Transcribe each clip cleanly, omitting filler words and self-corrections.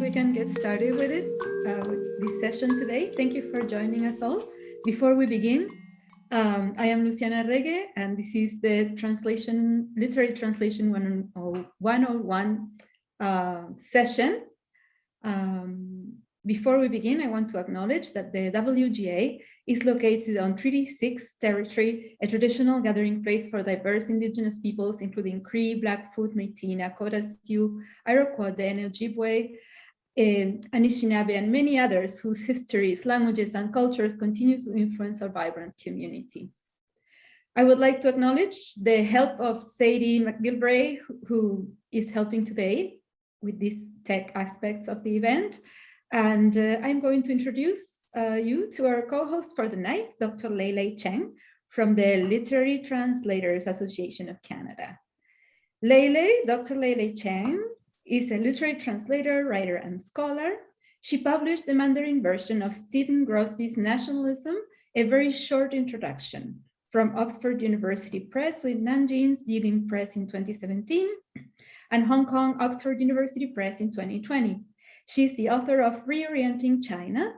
we can get started with it, with this session today. Thank you for joining us all. Before we begin, I am Luciana Rege, and this is the Literary Translation 101 session. Before we begin, I want to acknowledge that the WGA is located on Treaty 6 territory, a traditional gathering place for diverse indigenous peoples, including Cree, Blackfoot, Métis, Nakota, Sioux, Iroquois, Dene, Ojibwe, Anishinaabe, and many others whose histories, languages, and cultures continue to influence our vibrant community. I would like to acknowledge the help of Sadie McGilvray, who is helping today with these tech aspects of the event. And I'm going to introduce you to our co-host for the night, Dr. Leilei Cheng from the Literary Translators Association of Canada. Dr. Leilei Cheng is a literary translator, writer, and scholar. She published the Mandarin version of Stephen Crosby's Nationalism, a very short introduction, from Oxford University Press with Nanjing's Jilin Press in 2017 and Hong Kong Oxford University Press in 2020. She's the author of Reorienting China,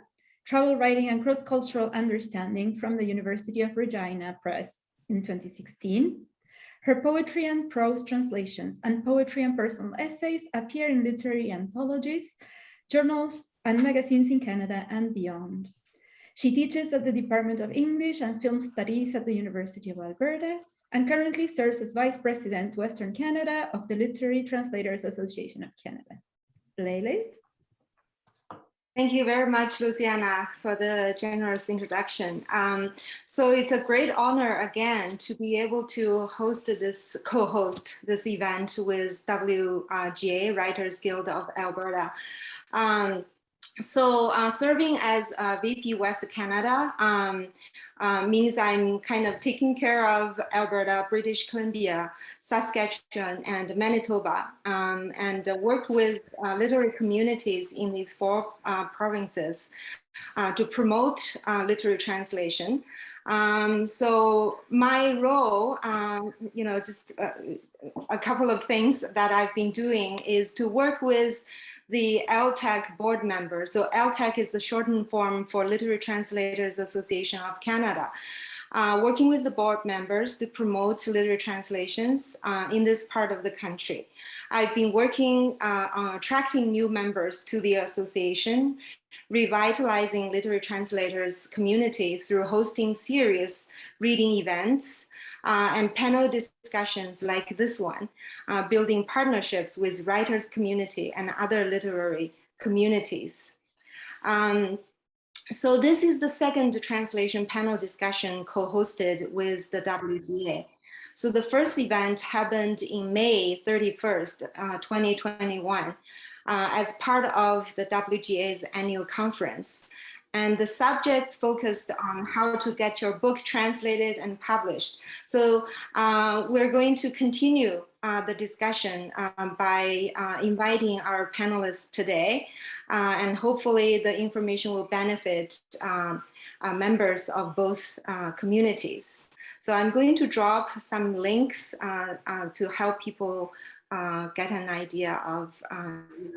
Travel Writing and Cross-Cultural Understanding from the University of Regina Press in 2016. Her poetry and prose translations and poetry and personal essays appear in literary anthologies, journals, and magazines in Canada and beyond. She teaches at the Department of English and Film Studies at the University of Alberta and currently serves as Vice President, Western Canada of the Literary Translators Association of Canada. Leilei? Thank you very much, Luciana, for the generous introduction. So it's a great honor again to be able to co-host this event with WGA, Writers Guild of Alberta. Serving as VP West Canada means I'm kind of taking care of Alberta, British Columbia, Saskatchewan, and Manitoba, and work with literary communities in these four provinces to promote literary translation. So my role, just a couple of things that I've been doing is to work with the LTAC board members. So LTAC is the shortened form for Literary Translators Association of Canada. Working with the board members to promote literary translations in this part of the country. I've been working on attracting new members to the association, revitalizing literary translators community through hosting serious reading events and panel discussions like this one, building partnerships with writers community and other literary communities. So this is the second translation panel discussion co-hosted with the WGA. So the first event happened in May 31st, 2021, as part of the WGA's annual conference. And the subjects focused on how to get your book translated and published. So we're going to continue the discussion by inviting our panelists today. And hopefully the information will benefit members of both communities. So I'm going to drop some links to help people get an idea of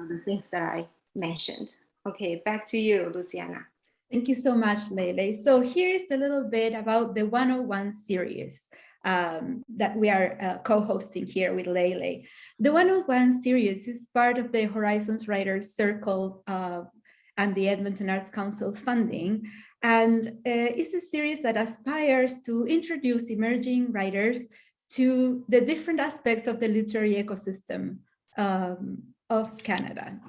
the things that I mentioned. Okay, back to you, Luciana. Thank you so much, Leilei. So here is a little bit about the 101 series that we are co-hosting here with Leilei. The 101 series is part of the Horizons Writers Circle and the Edmonton Arts Council funding. And it's a series that aspires to introduce emerging writers to the different aspects of the literary ecosystem of Canada.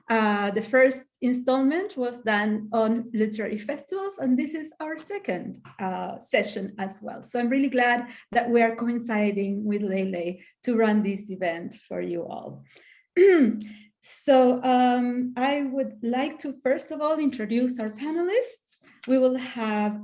The first installment was done on literary festivals, and this is our second session as well. So I'm really glad that we are coinciding with Leilei to run this event for you all. So I would like to first of all introduce our panelists. We will have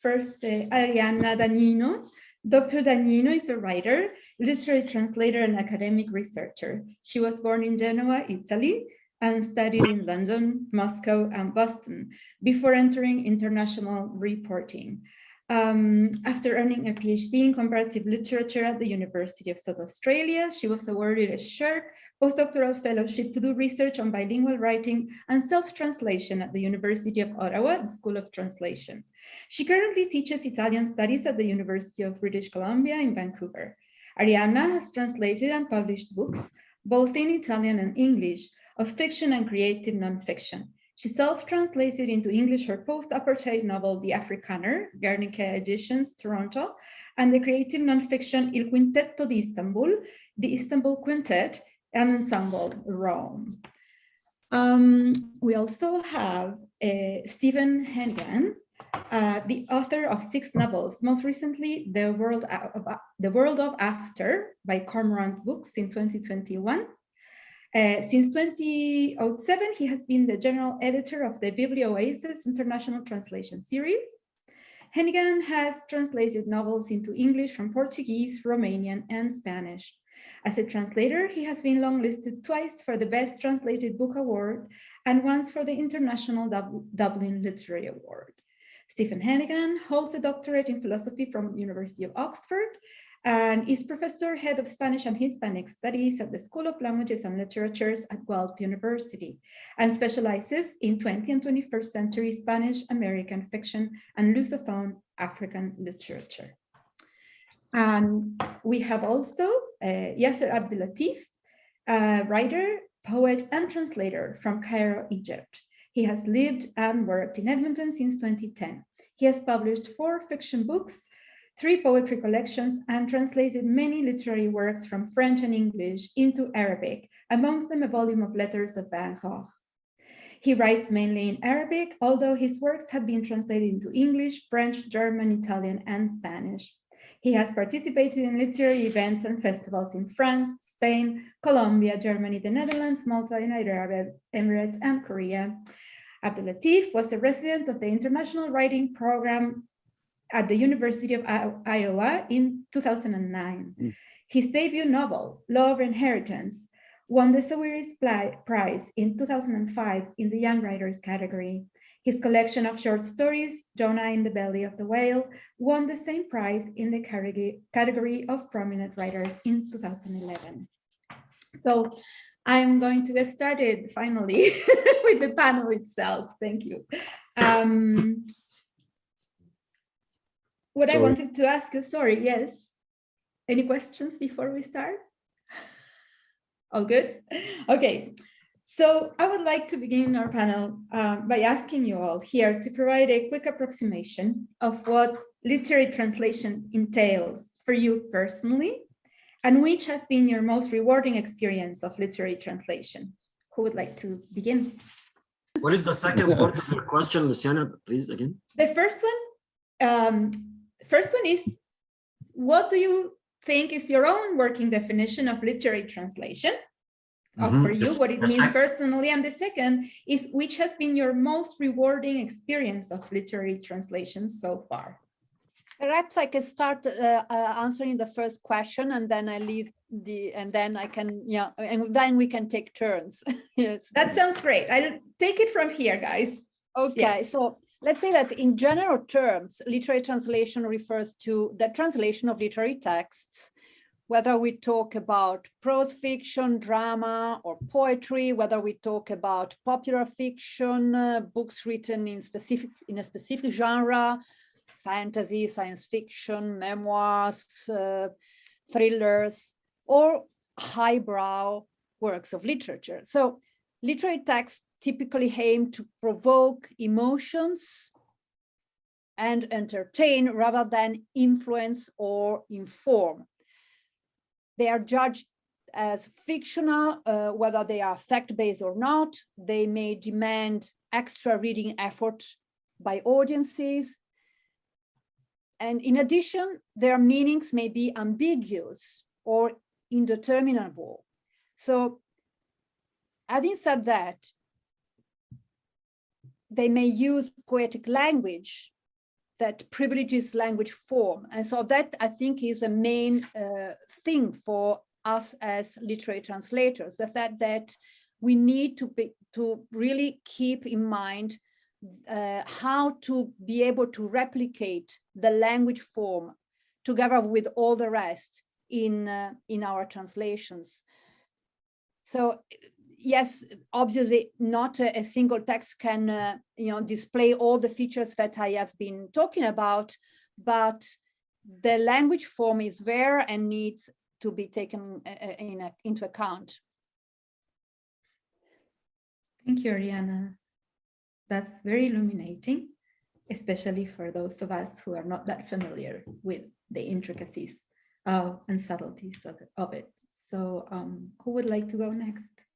first Arianna Dagnino. Dr. Dagnino is a writer, literary translator, and academic researcher. She was born in Genoa, Italy, and studied in London, Moscow, and Boston before entering international reporting. After earning a PhD in comparative literature at the University of South Australia, she was awarded a Shirk postdoctoral fellowship to do research on bilingual writing and self-translation at the University of Ottawa, the School of Translation. She currently teaches Italian studies at the University of British Columbia in Vancouver. Arianna has translated and published books, both in Italian and English, of fiction and creative nonfiction. She self-translated into English her post-apartheid novel, The Afrikaner, Guernica Editions, Toronto, and the creative nonfiction Il Quintetto di Istanbul, the Istanbul Quintet, an ensemble, Rome. We also have Stephen Henighan, the author of 6 novels, most recently The World of After by Cormorant Books in 2021. Since 2007, he has been the general editor of the Biblioasis International Translation Series. Henighan has translated novels into English from Portuguese, Romanian, and Spanish. As a translator, he has been longlisted twice for the Best Translated Book Award and once for the International Dublin Literary Award. Stephen Henighan holds a doctorate in philosophy from the University of Oxford and is professor, head of Spanish and Hispanic Studies at the School of Languages and Literatures at Guelph University, and specializes in 20th and 21st century Spanish American fiction and Lusophone African literature. And we have also Yasser Abdel-Latif, a writer, poet, and translator from Cairo, Egypt. He has lived and worked in Edmonton since 2010. He has published 4 fiction books, 3 poetry collections, and translated many literary works from French and English into Arabic, amongst them a volume of letters of Gogh. He writes mainly in Arabic, although his works have been translated into English, French, German, Italian, and Spanish. He has participated in literary events and festivals in France, Spain, Colombia, Germany, the Netherlands, Malta, United Arab Emirates, and Korea. Abdel-Latif was a resident of the International Writing Program at the University of Iowa in 2009. His debut novel, Law of Inheritance, won the Sawiris Prize in 2005 in the Young Writers category. His collection of short stories, Jonah in the Belly of the Whale, won the same prize in the category of Prominent Writers in 2011. So I'm going to get started finally with the panel itself. Thank you. I wanted to ask you, sorry, yes. Any questions before we start? All good? Okay. So I would like to begin our panel by asking you all here to provide a quick approximation of what literary translation entails for you personally, and which has been your most rewarding experience of literary translation. Who would like to begin? What is the second part of your question, Luciana, please, again? The first one is, what do you think is your own working definition of literary translation? For you, what it means personally, and the second is, which has been your most rewarding experience of literary translation so far? Perhaps I can start answering the first question, and then I leave and then I can, and then we can take turns. Yes, that sounds great. I'll take it from here, guys. Okay, so let's say that in general terms, literary translation refers to the translation of literary texts, whether we talk about prose fiction, drama, or poetry, whether we talk about popular fiction, books written in a specific genre, fantasy, science fiction, memoirs, thrillers, or highbrow works of literature. So literary texts typically aim to provoke emotions and entertain rather than influence or inform. They are judged as fictional, whether they are fact-based or not. They may demand extra reading effort by audiences. And in addition, their meanings may be ambiguous or indeterminable. So having said that, they may use poetic language that privileges language form. And so that, I think, is a main thing for us as literary translators, the fact that we need to really keep in mind how to be able to replicate the language form together with all the rest in our translations. So yes, obviously not a single text can display all the features that I have been talking about, but the language form is there and needs to be taken into account. Thank you, Arianna. That's very illuminating, especially for those of us who are not that familiar with the intricacies and subtleties of it. So who would like to go next?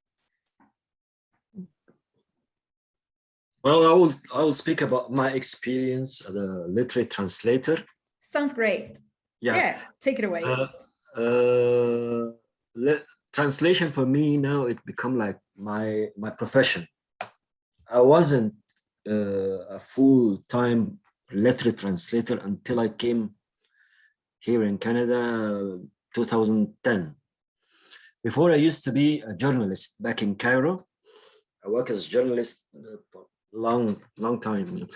Well, I will speak about my experience as a literary translator. Sounds great. Yeah, take it away. Translation for me now, it become like my profession. I wasn't a full-time literary translator until I came here in Canada 2010. Before, I used to be a journalist back in Cairo. I worked as a journalist for long time.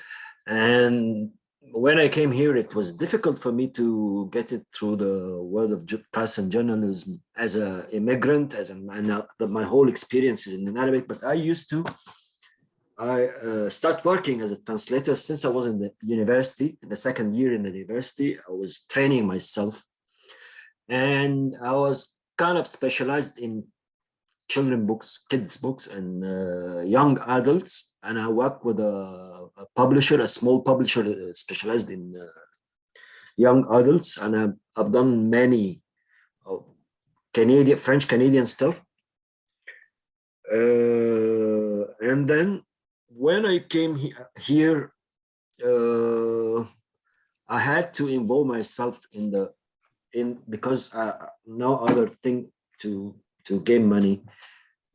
And when I came here, it was difficult for me to get it through the world of press and journalism as an immigrant, my whole experience is in Arabic, but I started working as a translator since I was in the university, in the second year in the university. I was training myself, and I was kind of specialized in children books, kids books, and young adults. And I work with a publisher, a small publisher specialized in young adults. And I've done many French Canadian stuff. And then when I came here, I had to involve myself because no other thing to gain money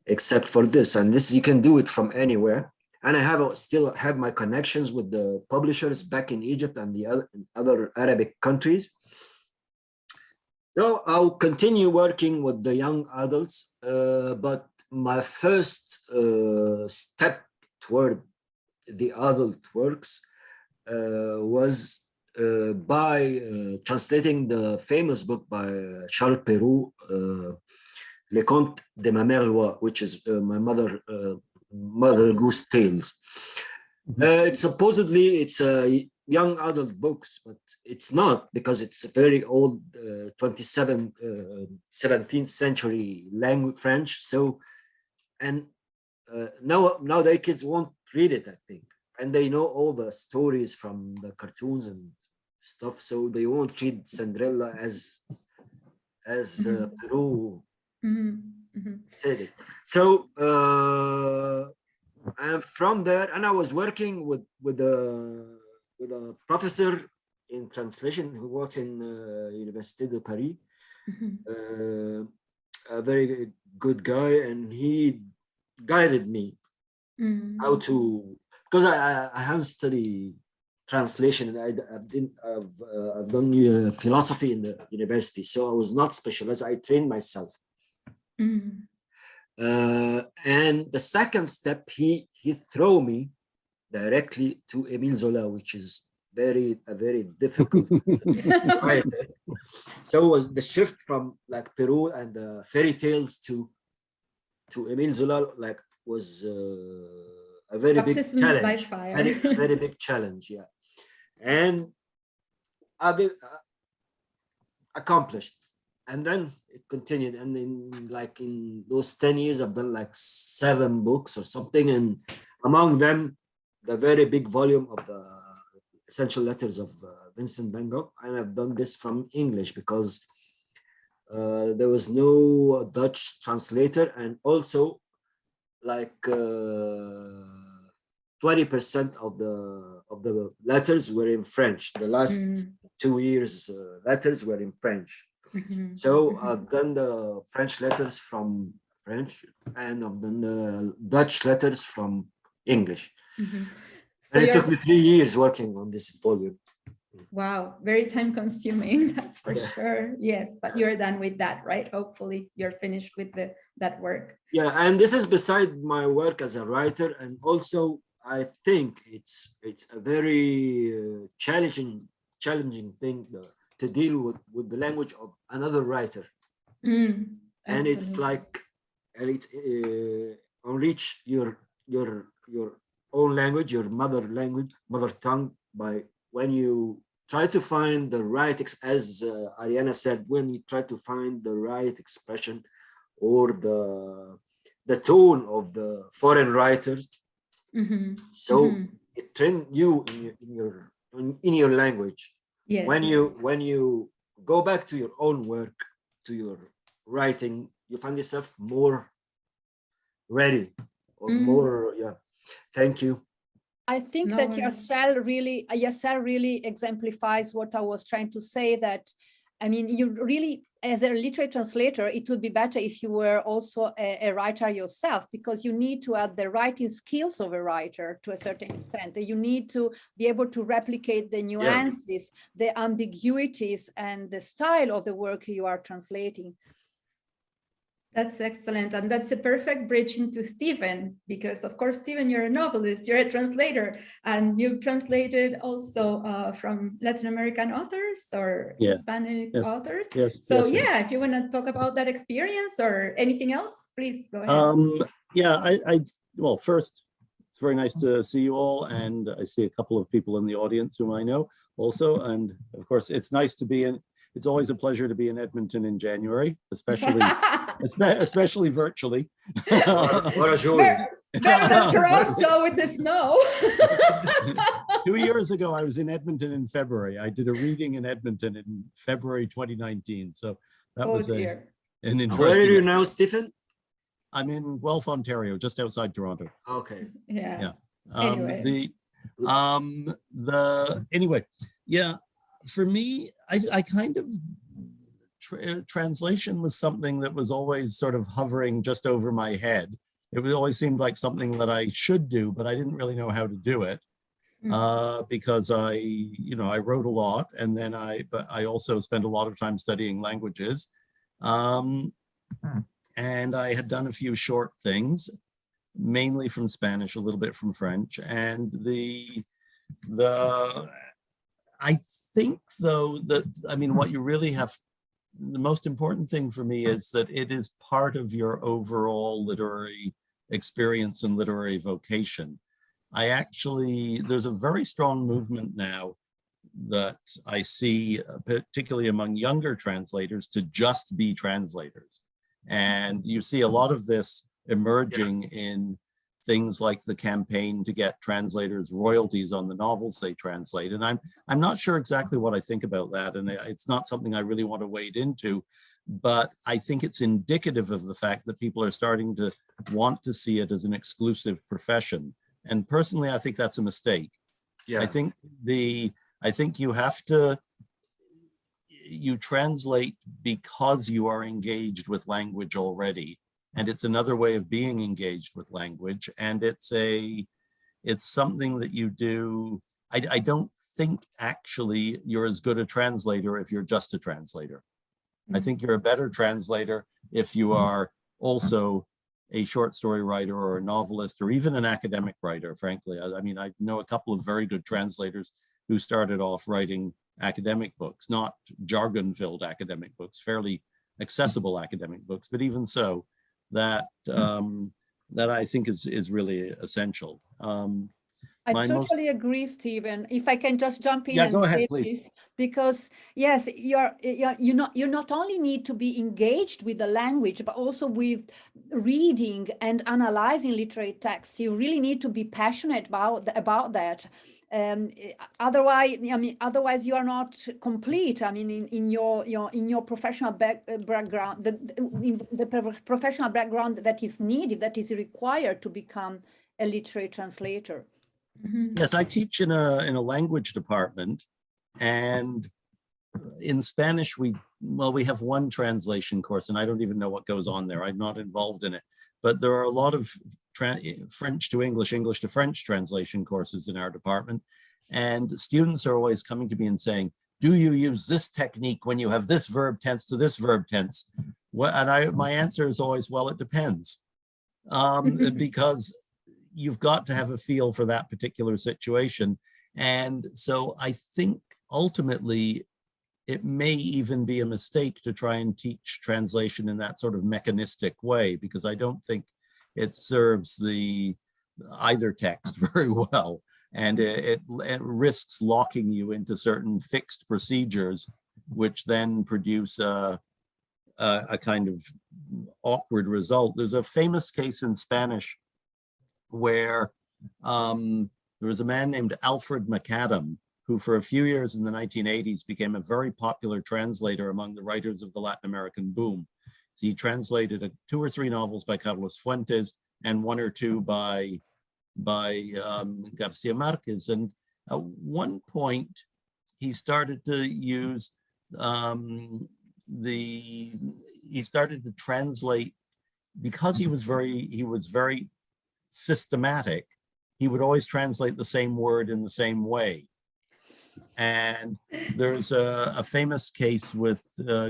except for this, and this you can do it from anywhere. And I still have my connections with the publishers back in Egypt and the other Arabic countries. So I'll continue working with the young adults, but my first step toward the adult works was by translating the famous book by Charles Perrault, Les Contes de ma Mère Loi, which is my Mother Goose Tales. Supposedly it's a young adult books, but it's not, because it's a very old 17th century language, French. So, and nowadays kids won't read it, I think, and they know all the stories from the cartoons and stuff, so they won't read Cinderella as Perrault said it. So and from there, and I was working with a professor in translation who works in Université de Paris, a very good guy, and he guided me how to, because I haven't studied translation. I've done philosophy in the university, so I was not specialized. I trained myself. And the second step, he threw me directly to Émile Zola, which is a very difficult writer. So it was the shift from like Perrault and the fairy tales to Émile Zola, like, was a very big challenge. Very big challenge, yeah. And I did accomplished. And then it continued, and in those 10 years, I've done like 7 books or something, and among them, the very big volume of the Essential Letters of Vincent van Gogh. And I've done this from English because there was no Dutch translator, and also like 20% of the letters were in French. The last 2 years letters were in French. So I've done the French letters from French, and I've done the Dutch letters from English. So and it took me 3 years working on this volume. Wow, very time consuming, that's for sure. Yes, but you're done with that, right? Hopefully you're finished with that work. Yeah, and this is beside my work as a writer, and also I think it's a very challenging thing to deal with the language of another writer. And it's like enrich your own language, your mother tongue, by when you try to find the right, as Arianna said, when you try to find the right expression or the tone of the foreign writers. So it trains you in your language. Yes. When you go back to your own work, to your writing, you find yourself more ready or more. Yeah. Thank you. I think that Yasser really exemplifies what I was trying to say, that, I mean, you really, as a literary translator, it would be better if you were also a writer yourself, because you need to have the writing skills of a writer to a certain extent. You need to be able to replicate the nuances, the ambiguities, and the style of the work you are translating. That's excellent. And that's a perfect bridge into Stephen, because of course, Stephen, you're a novelist, you're a translator, and you've translated also from Latin American authors or Hispanic authors. So if you want to talk about that experience or anything else, please go ahead. Well, first, it's very nice to see you all. And I see a couple of people in the audience whom I know also. And of course, it's nice to be in. It's always a pleasure to be in Edmonton in January, especially virtually. Better than Toronto with the snow. 2 years ago, I was in Edmonton in February. I did a reading in Edmonton in February 2019. So that was an interesting. Where are you now, Stephen? I'm in Guelph, Ontario, just outside Toronto. Okay. Yeah. For me, I kind of, translation was something that was always sort of hovering just over my head. It always seemed like something that I should do, but I didn't really know how to do it because I wrote a lot, and then but I also spent a lot of time studying languages. And I had done a few short things, mainly from Spanish, a little bit from French, and I think, though, that, I mean, what you really have, the most important thing for me is that it is part of your overall literary experience and literary vocation. There's a very strong movement now that I see, particularly among younger translators, to just be translators. And you see a lot of this emerging in things like the campaign to get translators royalties on the novels they translate. And I'm not sure exactly what I think about that. And it's not something I really want to wade into, but I think it's indicative of the fact that people are starting to want to see it as an exclusive profession. And personally, I think that's a mistake. Yeah. I think you translate because you are engaged with language already. And it's another way of being engaged with language. And it's something that you do. I don't think actually you're as good a translator if you're just a translator. I think you're a better translator if you are also a short story writer or a novelist or even an academic writer, frankly. I mean, I know a couple of very good translators who started off writing academic books, not jargon-filled academic books, fairly accessible academic books, but even so, that I think is really essential. I totally agree, Stephen. If I can just jump in, go ahead, please. Because yes, you not only need to be engaged with the language, but also with reading and analyzing literary texts. You really need to be passionate about that. Otherwise you are not complete. I mean, in your professional background, the professional background that is needed, that is required to become a literary translator. Mm-hmm. Yes, I teach in a language department, and in Spanish we have one translation course, and I don't even know what goes on there. I'm not involved in it, but there are a lot of French to English, English to French translation courses in our department, and students are always coming to me and saying, "Do you use this technique when you have this verb tense to this verb tense?" And my answer is always, "Well, it depends," because you've got to have a feel for that particular situation. And so I think ultimately it may even be a mistake to try and teach translation in that sort of mechanistic way, because I don't think it serves either text very well. And it risks locking you into certain fixed procedures, which then produce a kind of awkward result. There's a famous case in Spanish where there was a man named Alfred McAdam, who for a few years in the 1980s became a very popular translator among the writers of the Latin American boom. So he translated 2 or 3 novels by Carlos Fuentes and 1 or 2 by Garcia Marquez. And at one point, he started to use he started to translate, because he was very systematic. He would always translate the same word in the same way. And there's a famous case with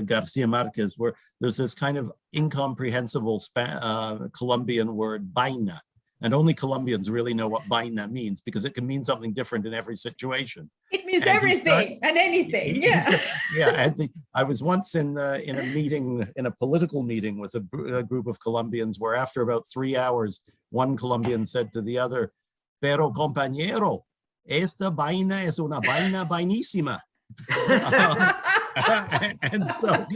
Garcia Marquez where there's this kind of incomprehensible Colombian word, vaina. And only Colombians really know what vaina means, because it can mean something different in every situation. It means everything and anything. Yeah. Yeah. I was once in a meeting, in a political meeting with a group of Colombians, where after about 3 hours, one Colombian said to the other, "Pero compañero, esta vaina es una vaina vainísima." And so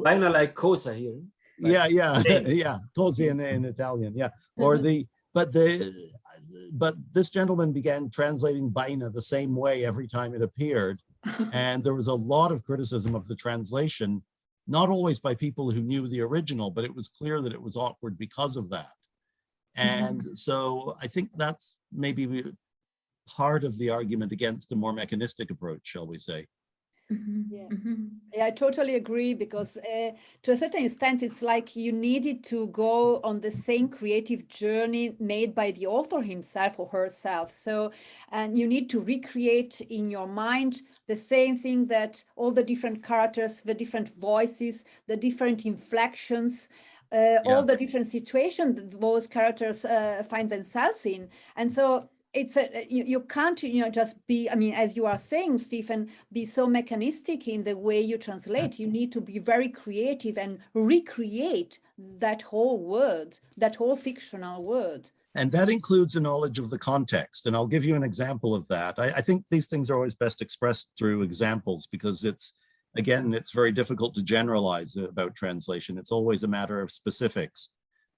vaina like cosa here. Yeah, così in Italian, yeah. Or but this gentleman began translating vaina the same way every time it appeared, and there was a lot of criticism of the translation, not always by people who knew the original, but it was clear that it was awkward because of that. And so I think that's maybe part of the argument against a more mechanistic approach, shall we say. Yeah, I totally agree, because to a certain extent, it's like you needed to go on the same creative journey made by the author himself or herself. So, and you need to recreate in your mind the same thing, that all the different characters, the different voices, the different inflections, all the different situations that those characters find themselves in. And so it's you can't just be, I mean, as you are saying, Stephen, be so mechanistic in the way you translate. You need to be very creative and recreate that whole word, that whole fictional word. And that includes a knowledge of the context. And I'll give you an example of that. I think these things are always best expressed through examples, because it's very difficult to generalize about translation. It's always a matter of specifics.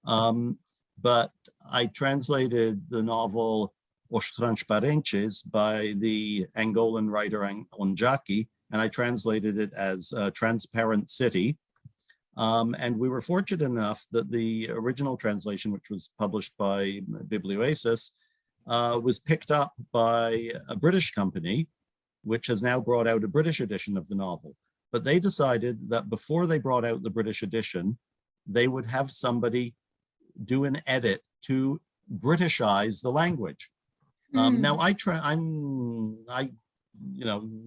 But I translated the novel Os Transparentes by the Angolan writer Onjaki, and I translated it as Transparent City. And we were fortunate enough that the original translation, which was published by Biblioasis, was picked up by a British company, which has now brought out a British edition of the novel. But they decided that before they brought out the British edition, they would have somebody do an edit to Britishize the language. Now I've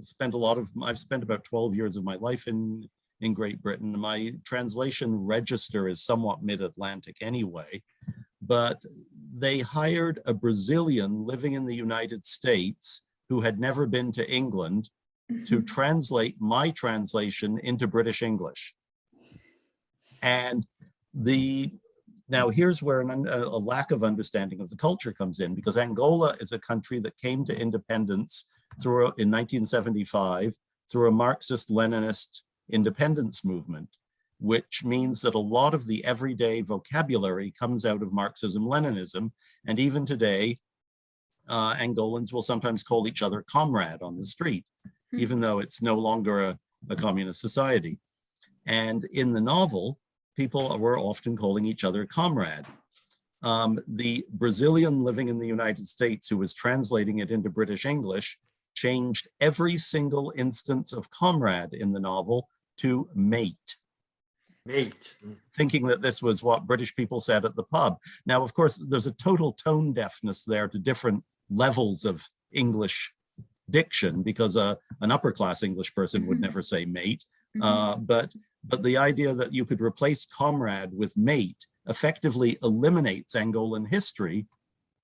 spent about 12 years of my life in Great Britain. My translation register is somewhat mid-Atlantic anyway, but they hired a Brazilian living in the United States who had never been to England to translate my translation into British English. And now here's where a lack of understanding of the culture comes in, because Angola is a country that came to independence in 1975 through a Marxist-Leninist independence movement, which means that a lot of the everyday vocabulary comes out of Marxism-Leninism. And even today, Angolans will sometimes call each other comrade on the street, even though it's no longer a communist society. And in the novel, people were often calling each other comrade. The Brazilian living in the United States who was translating it into British English changed every single instance of comrade in the novel to mate. Mate. Thinking that this was what British people said at the pub. Now, of course, there's a total tone deafness there to different levels of English diction, because an upper class English person would never say mate. But the idea that you could replace comrade with mate effectively eliminates Angolan history,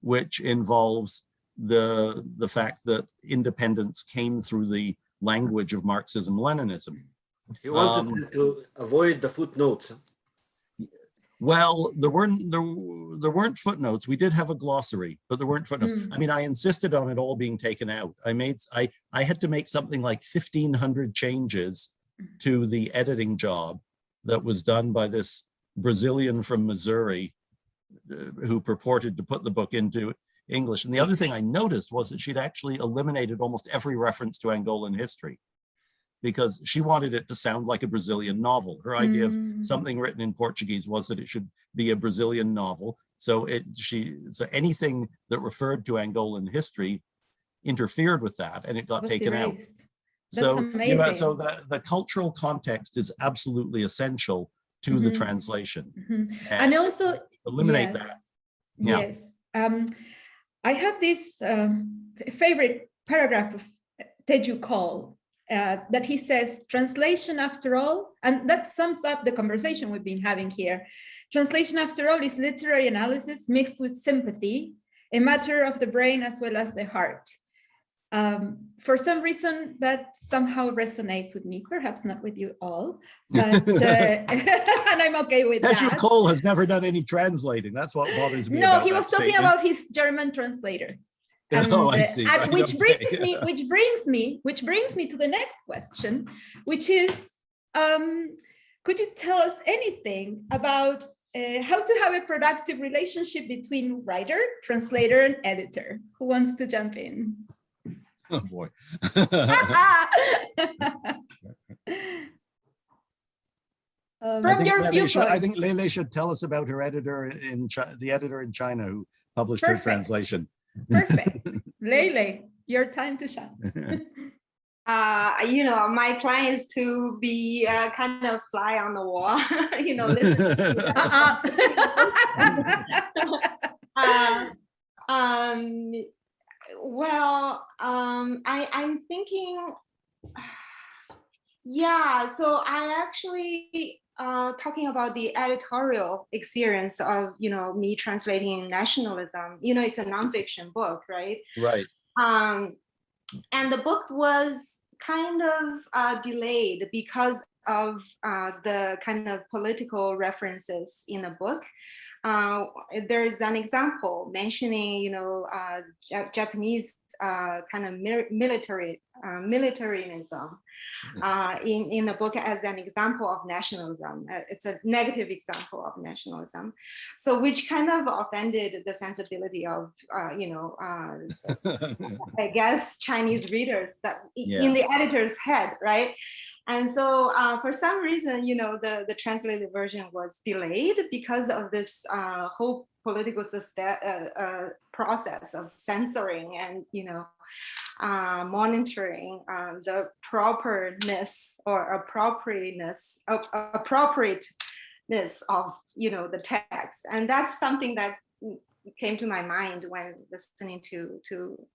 which involves the fact that independence came through the language of Marxism-Leninism. He wanted to avoid the footnotes. Well, there weren't footnotes. We did have a glossary, but there weren't footnotes. I mean, I insisted on it all being taken out. I had to make something like 1,500 changes to the editing job that was done by this Brazilian from Missouri who purported to put the book into English. And the other thing I noticed was that she'd actually eliminated almost every reference to Angolan history, because she wanted it to sound like a Brazilian novel. Her idea of something written in Portuguese was that it should be a Brazilian novel. So anything that referred to Angolan history interfered with that, and it got taken out. So, so the cultural context is absolutely essential to the translation. And also eliminate that. Yeah. Yes. I have this favorite paragraph of Teju Cole, that he says, translation after all, and that sums up the conversation we've been having here. Translation after all is literary analysis mixed with sympathy, a matter of the brain as well as the heart. For some reason that somehow resonates with me, perhaps not with you all, but and I'm okay with that. Teju Cole has never done any translating. That's what bothers me. No, he was talking about his German translator. And, I see. And right, which okay. brings me to the next question, which is, could you tell us anything about how to have a productive relationship between writer, translator, and editor? Who wants to jump in? Oh boy. From your viewpoint. I think Lele should tell us about her editor the editor in China who published her translation. Perfect. Lele, your time to shine. My plan is to be kind of fly on the wall, listen. I'm thinking, so I actually talking about the editorial experience of, me translating nationalism, it's a nonfiction book, right? Right. And the book was kind of delayed because of the kind of political references in the book. There is an example mentioning, Japanese kind of militarism in the book as an example of nationalism. It's a negative example of nationalism. So which kind of offended the sensibility of, I guess, Chinese readers that in the editor's head, right? And so for some reason, the translated version was delayed because of this whole political process of censoring and, monitoring the appropriateness of, the text. And that's something that came to my mind when listening to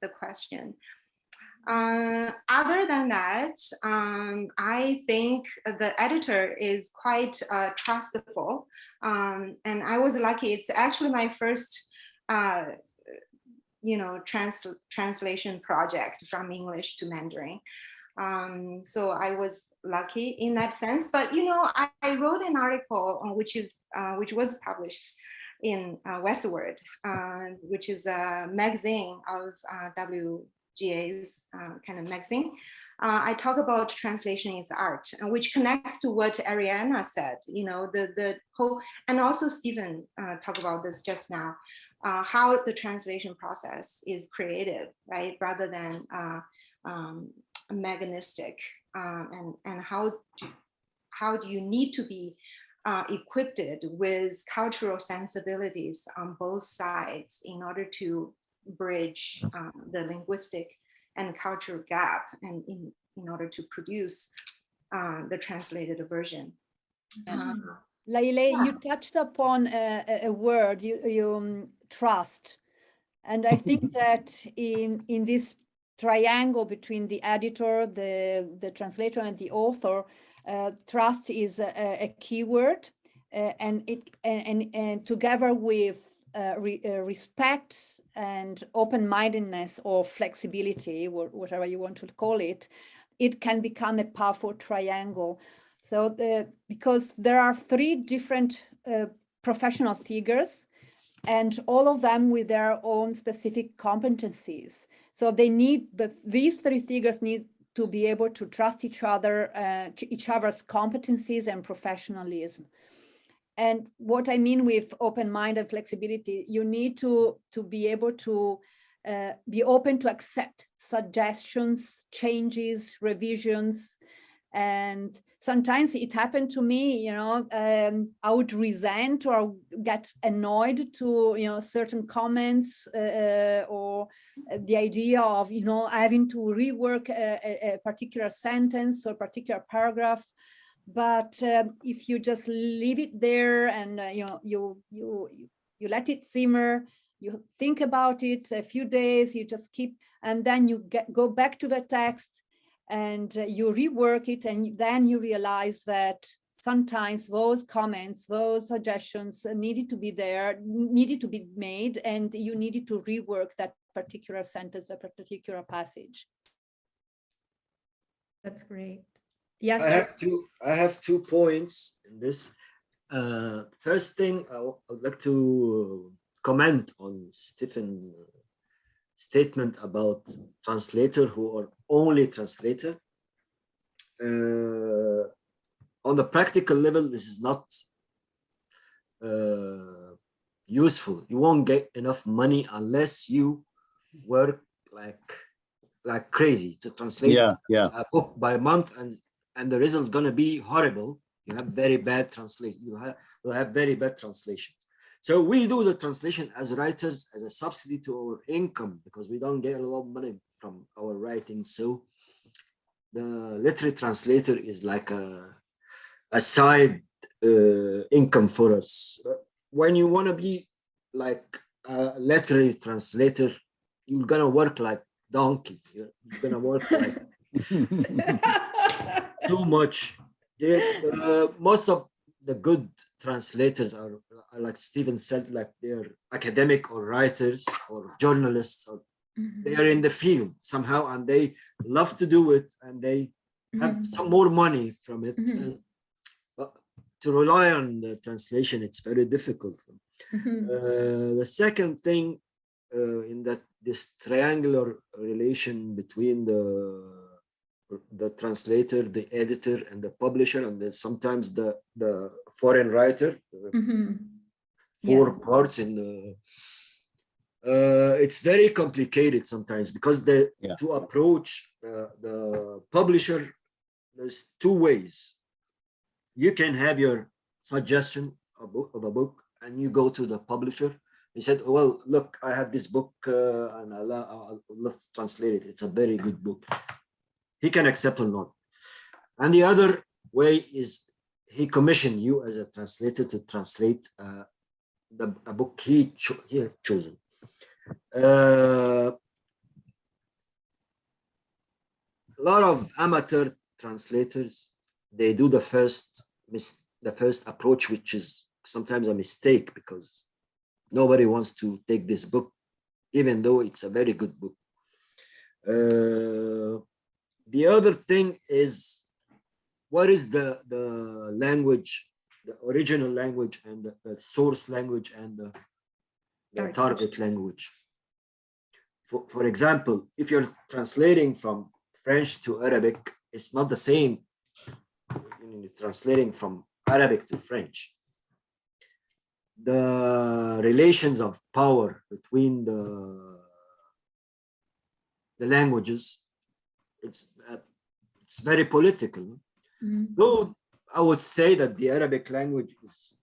the question. Other than that, I think the editor is quite trustful, and I was lucky. It's actually my first, translation project from English to Mandarin. So I was lucky in that sense. But I wrote an article which was published in Westward, which is a magazine of WGA's kind of magazine. I talk about translation is art, which connects to what Arianna said, the whole, and also Stephen talked about this just now, how the translation process is creative, right? Rather than mechanistic, and how do you need to be equipped with cultural sensibilities on both sides in order to bridge the linguistic and cultural gap, and in order to produce the translated version. Laile, you touched upon a word, you trust. And I think that in this triangle between the editor, the translator, and the author, trust is a key word, and together with respect and open-mindedness or flexibility, whatever you want to call it, it can become a powerful triangle. So because there are three different professional figures, and all of them with their own specific competencies. So they need, but these three figures need to be able to trust each other, each other's competencies and professionalism. And what I mean with open mind and flexibility, you need to be able to be open to accept suggestions, changes, revisions. And sometimes it happened to me, you know, I would resent or get annoyed to, you know, certain comments or the idea of, you know, having to rework a particular sentence or a particular paragraph. But if you just leave it there and you know, you let it simmer, you think about it a few days, you just keep, and then you go back to the text and you rework it, and then you realize that sometimes those comments, those suggestions needed to be there, needed to be made, and you needed to rework that particular sentence, that particular passage. That's great. Yes, I have 2 points in this. First thing, I would like to comment on Stephen's statement about translator who are only translator. On the practical level, this is not useful. You won't get enough money unless you work like crazy to translate a book by month, and the result's gonna be horrible. You have very bad translation. You'll have very bad translations. So we do the translation as writers as a subsidy to our income because we don't get a lot of money from our writing. So the literary translator is like a side income for us. When you want to be like a literary translator, you're gonna work like donkey. You're gonna work like too much. Most of the good translators are like Stephen said, like they're academic or writers or journalists, or they are in the field somehow and they love to do it and they have some more money from it. And, to rely on the translation, it's very difficult. The second thing in that this triangular relation between the translator, the editor, and the publisher, and then sometimes the foreign writer, 4 parts in the. It's very complicated sometimes because to approach the publisher, there's 2 ways. You can have your suggestion of a book, and you go to the publisher. He said, "Well, look, I have this book, and I'd love to translate it. It's a very good book." He can accept or not. And the other way is he commissioned you as a translator to translate a book he had chosen. A lot of amateur translators, they do the first approach, which is sometimes a mistake because nobody wants to take this book, even though it's a very good book. The other thing is, what is the language, the original language, and the source language, and the target language? For example, if you're translating from French to Arabic, it's not the same. You're translating from Arabic to French. The relations of power between the languages, it's very political. Though I would say that the Arabic language is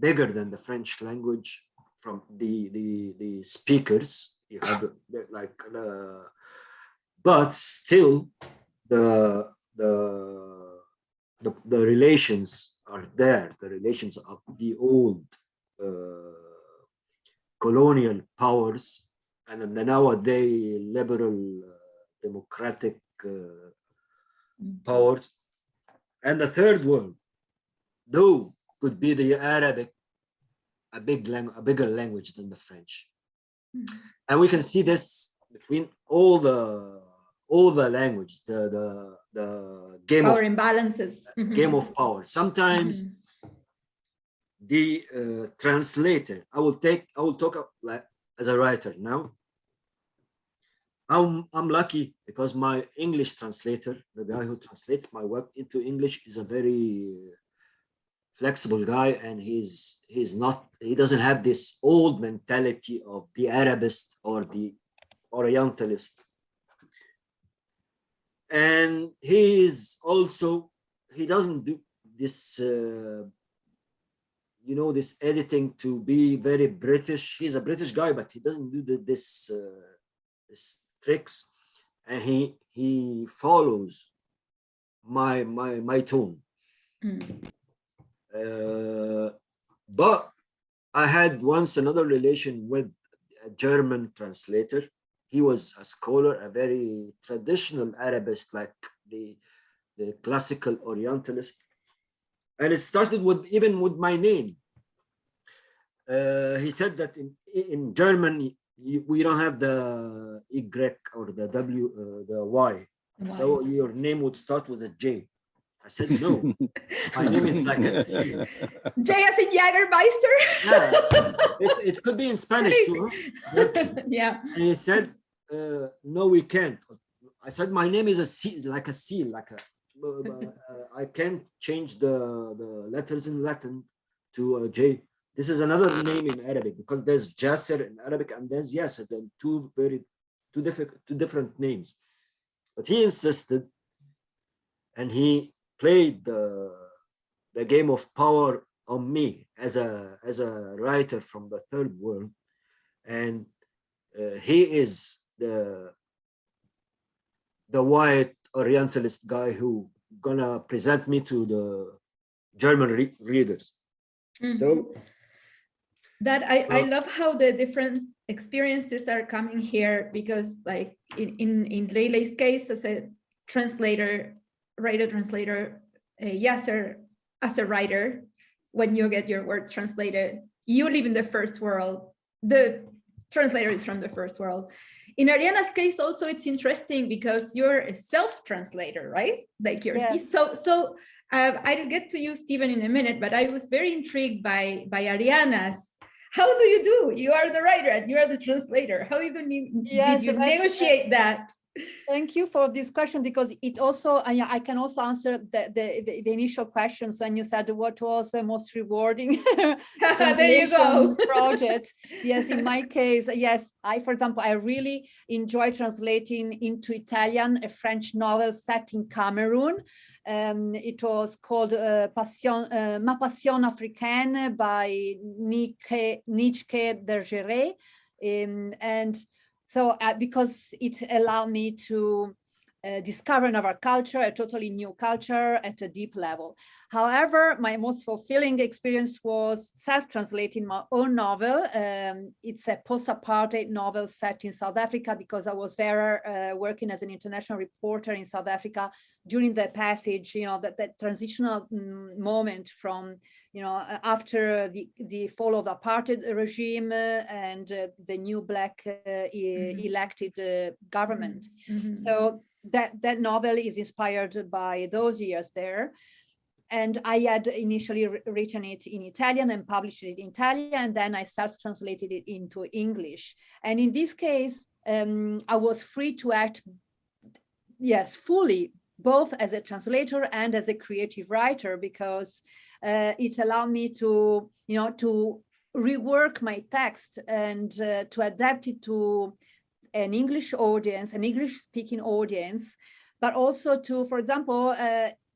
bigger than the French language from the speakers. You have but still the relations are there. The relations of the old colonial powers and the nowadays liberal democratic powers, and the third world, though could be the Arabic a bigger language than the French. And we can see this between all the language, the game power of imbalances. Game of power. Sometimes the translator, I will talk like as a writer now. I'm lucky because my English translator, the guy who translates my work into English, is a very flexible guy, and he doesn't have this old mentality of the Arabist or the Orientalist. And he doesn't do this this editing to be very British. He's a British guy, but he doesn't do this tricks, and he follows my tone. But I had once another relation with a German translator. He was a scholar, a very traditional Arabist, like the classical Orientalist. And it started even with my name. He said that in German, we don't have the Y or the W, the Y. So your name would start with a J. I said, no, my name is like a C. J as in Jägermeister? Yeah, it could be in Spanish too. Huh? Yeah. And he said, no, we can't. I said, my name is a C, like a C, like a, I can't change the letters in Latin to a J. This is another name in Arabic, because there's Yasser in Arabic and there's Yasser, then two different names. But he insisted, and he played the game of power on me as a writer from the third world, and he is the white Orientalist guy who gonna present me to the German readers. So that I love how the different experiences are coming here, because like in Leila's case as a writer-translator, Yasser as a writer, when you get your work translated, you live in the first world. The translator is from the first world. In Arianna's case, also, it's interesting because you're a self-translator, right? Like you're so. I'll get to you, Stephen, in a minute, but I was very intrigued by Arianna's. How do you do? You are the writer and you are the translator. How did you negotiate that? Thank you for this question, because it also, I can also answer the initial questions when you said what was the most rewarding there you go. project. Yes, in my case, yes, for example, I really enjoy translating into Italian a French novel set in Cameroon. It was called Ma Passion Africaine by Nietzsche Bergeret. And so because it allowed me to discover another culture, a totally new culture at a deep level. However, my most fulfilling experience was self-translating my own novel. It's a post-apartheid novel set in South Africa, because I was there working as an international reporter in South Africa during the passage, that transitional moment from, after the fall of the apartheid regime and the new Black elected government. So that novel is inspired by those years there. And I had initially written it in Italian and published it in Italian, and then I self-translated it into English. And in this case, I was free to act, fully, both as a translator and as a creative writer, because it allowed me to, to rework my text and to adapt it to an English audience, an English-speaking audience, but also to, for example,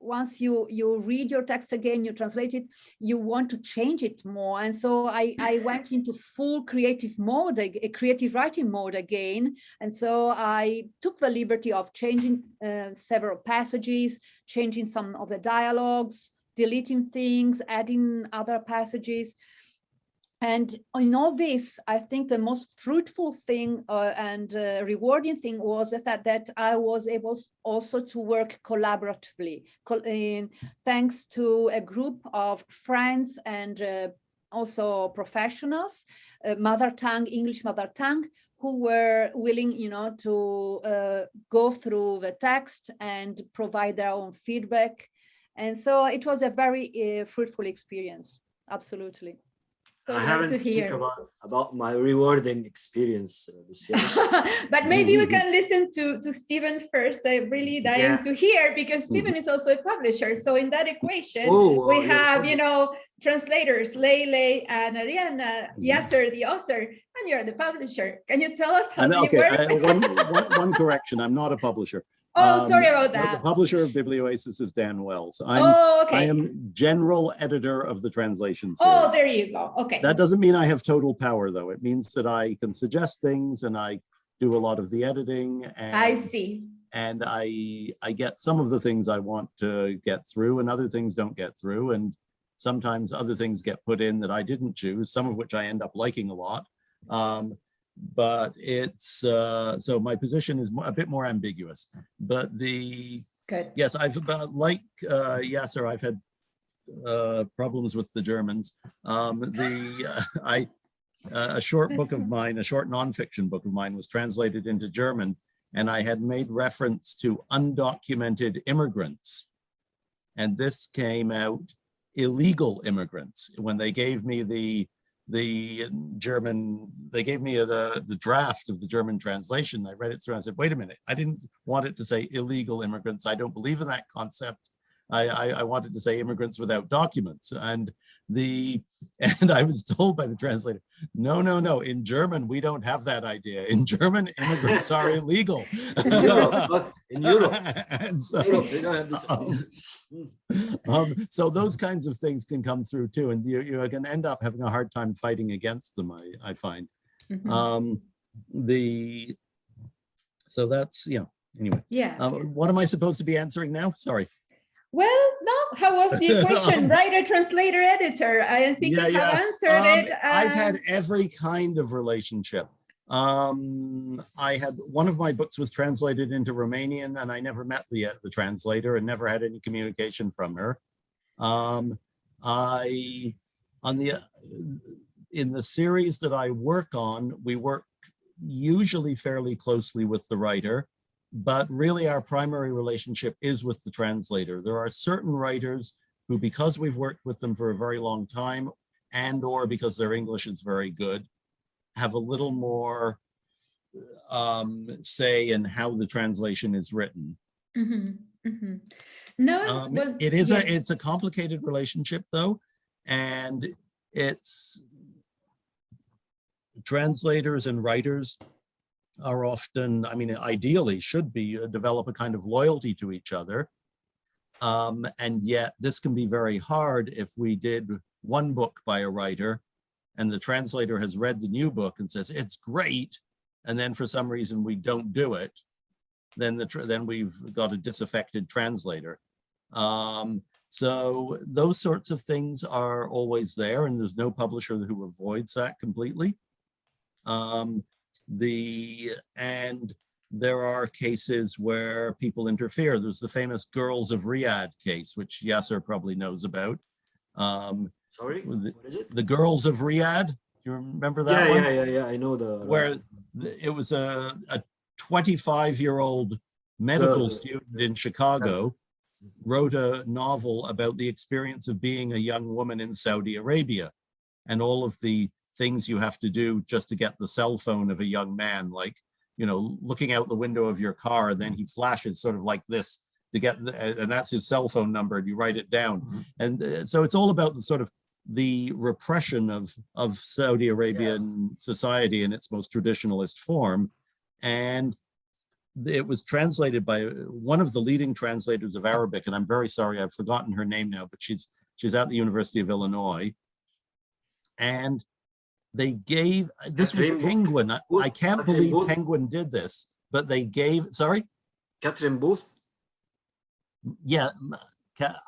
once you read your text again, you translate it, you want to change it more. And so I went into full creative mode, a creative writing mode again. And so I took the liberty of changing several passages, changing some of the dialogues, deleting things, adding other passages. And in all this, I think the most fruitful thing and rewarding thing was the fact that I was able also to work collaboratively, thanks to a group of friends and also professionals, English mother tongue, who were willing, to go through the text and provide their own feedback. And so it was a very fruitful experience. Absolutely. So I nice haven't to speak hear. about my rewarding experience, Luciana. But maybe we can listen to Stephen first. I'm really dying to hear, because Stephen is also a publisher. So in that equation, we have, translators, Lele and Arianna, Yasser, the author, and you're the publisher. Can you tell us how do you work? One correction, I'm not a publisher. Oh, sorry about that. The publisher of Biblioasis is Dan Wells. Okay. I am general editor of the translation series. Oh, there you go. Okay. That doesn't mean I have total power, though. It means that I can suggest things and I do a lot of the editing. And, I see. And I get some of the things I want to get through, and other things don't get through. And sometimes other things get put in that I didn't choose, some of which I end up liking a lot. But it's so my position is a bit more ambiguous. But yes, I've like Yasser, I've had problems with the Germans. A short book of mine, a short nonfiction book of mine, was translated into German, and I had made reference to undocumented immigrants, and this came out illegal immigrants. When they gave me the draft of the German translation, I read it through and I said, wait a minute, I didn't want it to say illegal immigrants. I don't believe in that concept. I wanted to say immigrants without documents. And I was told by the translator, no, in German, we don't have that idea. In German, immigrants are illegal. In Europe. And so, Europe, they don't have this. So those kinds of things can come through too. And you can end up having a hard time fighting against them, I find. Mm-hmm. So that's, anyway. Yeah. What am I supposed to be answering now? Sorry. Well, no, how was the equation? Writer, translator, editor. I think you have answered it. I've had every kind of relationship. I had, one of my books was translated into Romanian, and I never met the translator and never had any communication from her. In the series that I work on, we work usually fairly closely with the writer, but really our primary relationship is with the translator. There are certain writers who, because we've worked with them for a very long time, and or because their English is very good, have a little more say in how the translation is written. Mm-hmm. Mm-hmm. No, well, it's a complicated relationship though, and it's translators and writers are often, ideally should be develop a kind of loyalty to each other. And yet this can be very hard if we did one book by a writer and the translator has read the new book and says, it's great. And then for some reason we don't do it. Then we've got a disaffected translator. So those sorts of things are always there, and there's no publisher who avoids that completely. And there are cases where people interfere. There's the famous Girls of Riyadh case, which Yasser probably knows about. Sorry, what is it? The Girls of Riyadh. Do you remember that one? Yeah. I know where it was a 25-year-old medical student in Chicago wrote a novel about the experience of being a young woman in Saudi Arabia and all of the things you have to do just to get the cell phone of a young man, like, looking out the window of your car, and then he flashes sort of like this to get, and that's his cell phone number, and you write it down. And so it's all about the sort of the repression of Saudi Arabian society in its most traditionalist form. And it was translated by one of the leading translators of Arabic, and I'm very sorry, I've forgotten her name now, but she's at the University of Illinois. And they gave, this was Penguin. I can't believe Penguin did this, but they gave, sorry? Catherine Booth? Yeah,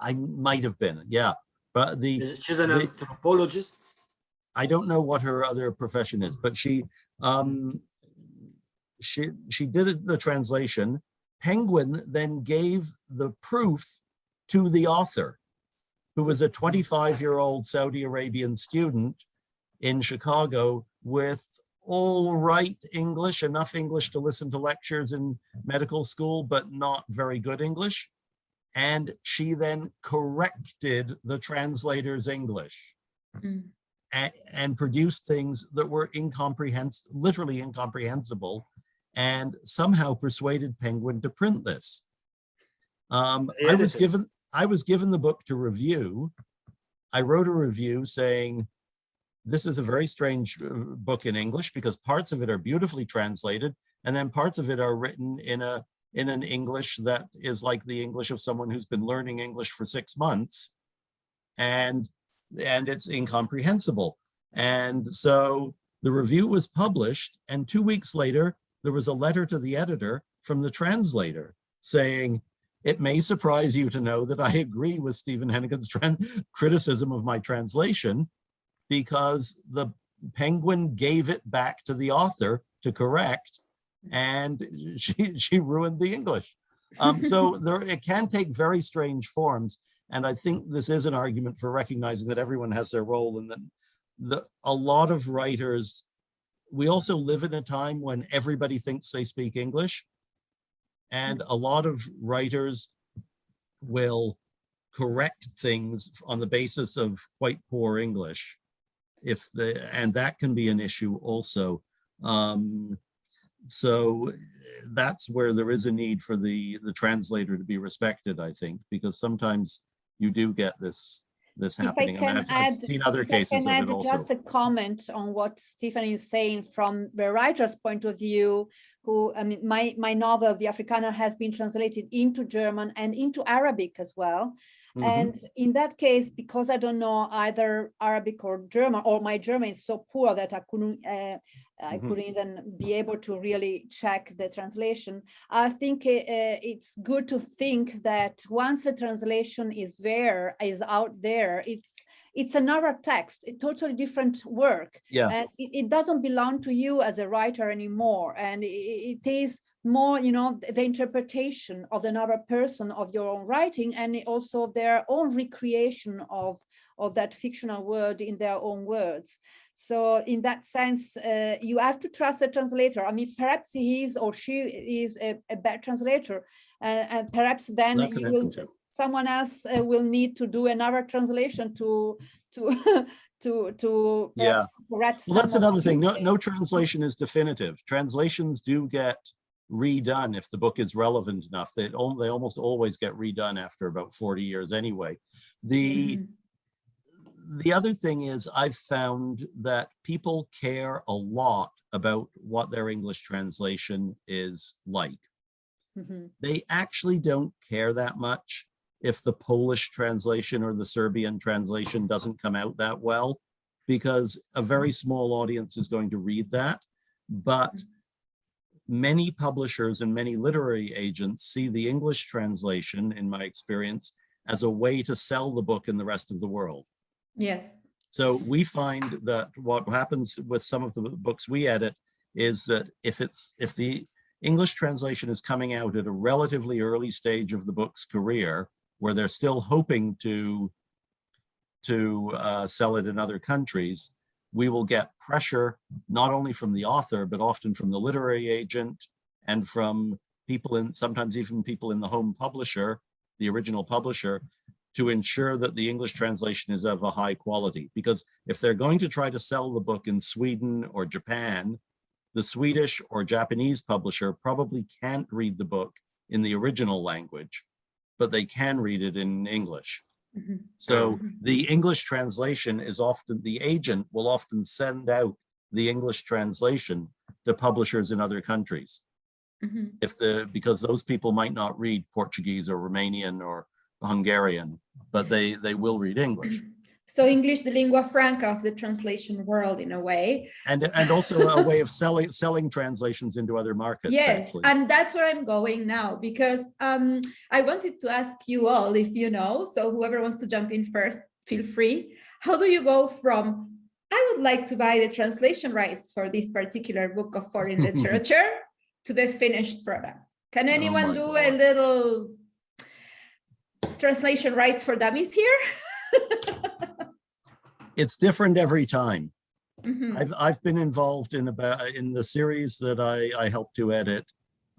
I might have been, yeah. But she's an anthropologist. I don't know what her other profession is, but she did the translation. Penguin then gave the proof to the author. who was a 25-year-old Saudi Arabian student in Chicago with all right English, enough English to listen to lectures in medical school, but not very good English. And she then corrected the translator's English and produced things that were literally incomprehensible, and somehow persuaded Penguin to print this. I was given the book to review. I wrote a review saying, this is a very strange book in English because parts of it are beautifully translated, and then parts of it are written in an English that is like the English of someone who's been learning English for 6 months, and it's incomprehensible. And so the review was published, and 2 weeks later, there was a letter to the editor from the translator saying, it may surprise you to know that I agree with Stephen Henighan's criticism of my translation, because the Penguin gave it back to the author to correct, and she ruined the English. So it can take very strange forms. And I think this is an argument for recognizing that everyone has their role, and that a lot of writers, we also live in a time when everybody thinks they speak English. And a lot of writers will correct things on the basis of quite poor English, and that can be an issue also. So that's where there is a need for the translator to be respected, I think, because sometimes you do get this happening. I've seen other cases of it also. Just a comment on what Stephen is saying from the writer's point of view, who, I mean, my novel, The Afrikaner, has been translated into German and into Arabic as well. Mm-hmm. And in that case, because I don't know either Arabic or German, or my German is so poor that I couldn't even be able to really check the translation. I think it's good to think that once the translation is out there, it's another text, a totally different work. Yeah. And it doesn't belong to you as a writer anymore. And it is more, the interpretation of another person of your own writing, and also their own recreation of that fictional word in their own words. So in that sense, you have to trust the translator. I mean, perhaps he is or she is a bad translator, and perhaps then someone else will need to do another translation to yeah. correct. Well, that's another thing. No translation is definitive. Translations do get redone if the book is relevant enough. They almost always get redone after about 40 years anyway. The other thing is, I've found that people care a lot about what their English translation is like. They actually don't care that much if the Polish translation or the Serbian translation doesn't come out that well, because a very small audience is going to read that. But many publishers and many literary agents see the English translation, in my experience, as a way to sell the book in the rest of the world. Yes. So we find that what happens with some of the books we edit is that if the English translation is coming out at a relatively early stage of the book's career, where they're still hoping to sell it in other countries, we will get pressure not only from the author, but often from the literary agent and from sometimes even people in the home publisher, the original publisher, to ensure that the English translation is of a high quality. Because if they're going to try to sell the book in Sweden or Japan, the Swedish or Japanese publisher probably can't read the book in the original language, but they can read it in English. So the English translation is often, the agent will often send out the English translation to publishers in other countries. Because those people might not read Portuguese or Romanian or Hungarian, but they will read English. So English, the lingua franca of the translation world, in a way. And also a way of selling translations into other markets. Yes, actually. And that's where I'm going now, because I wanted to ask you all if you know, so whoever wants to jump in first, feel free. How do you go from, I would like to buy the translation rights for this particular book of foreign literature to the finished product? Can anyone do a little translation rights for dummies here? It's different every time. Mhm. I've been involved in the series that I helped to edit.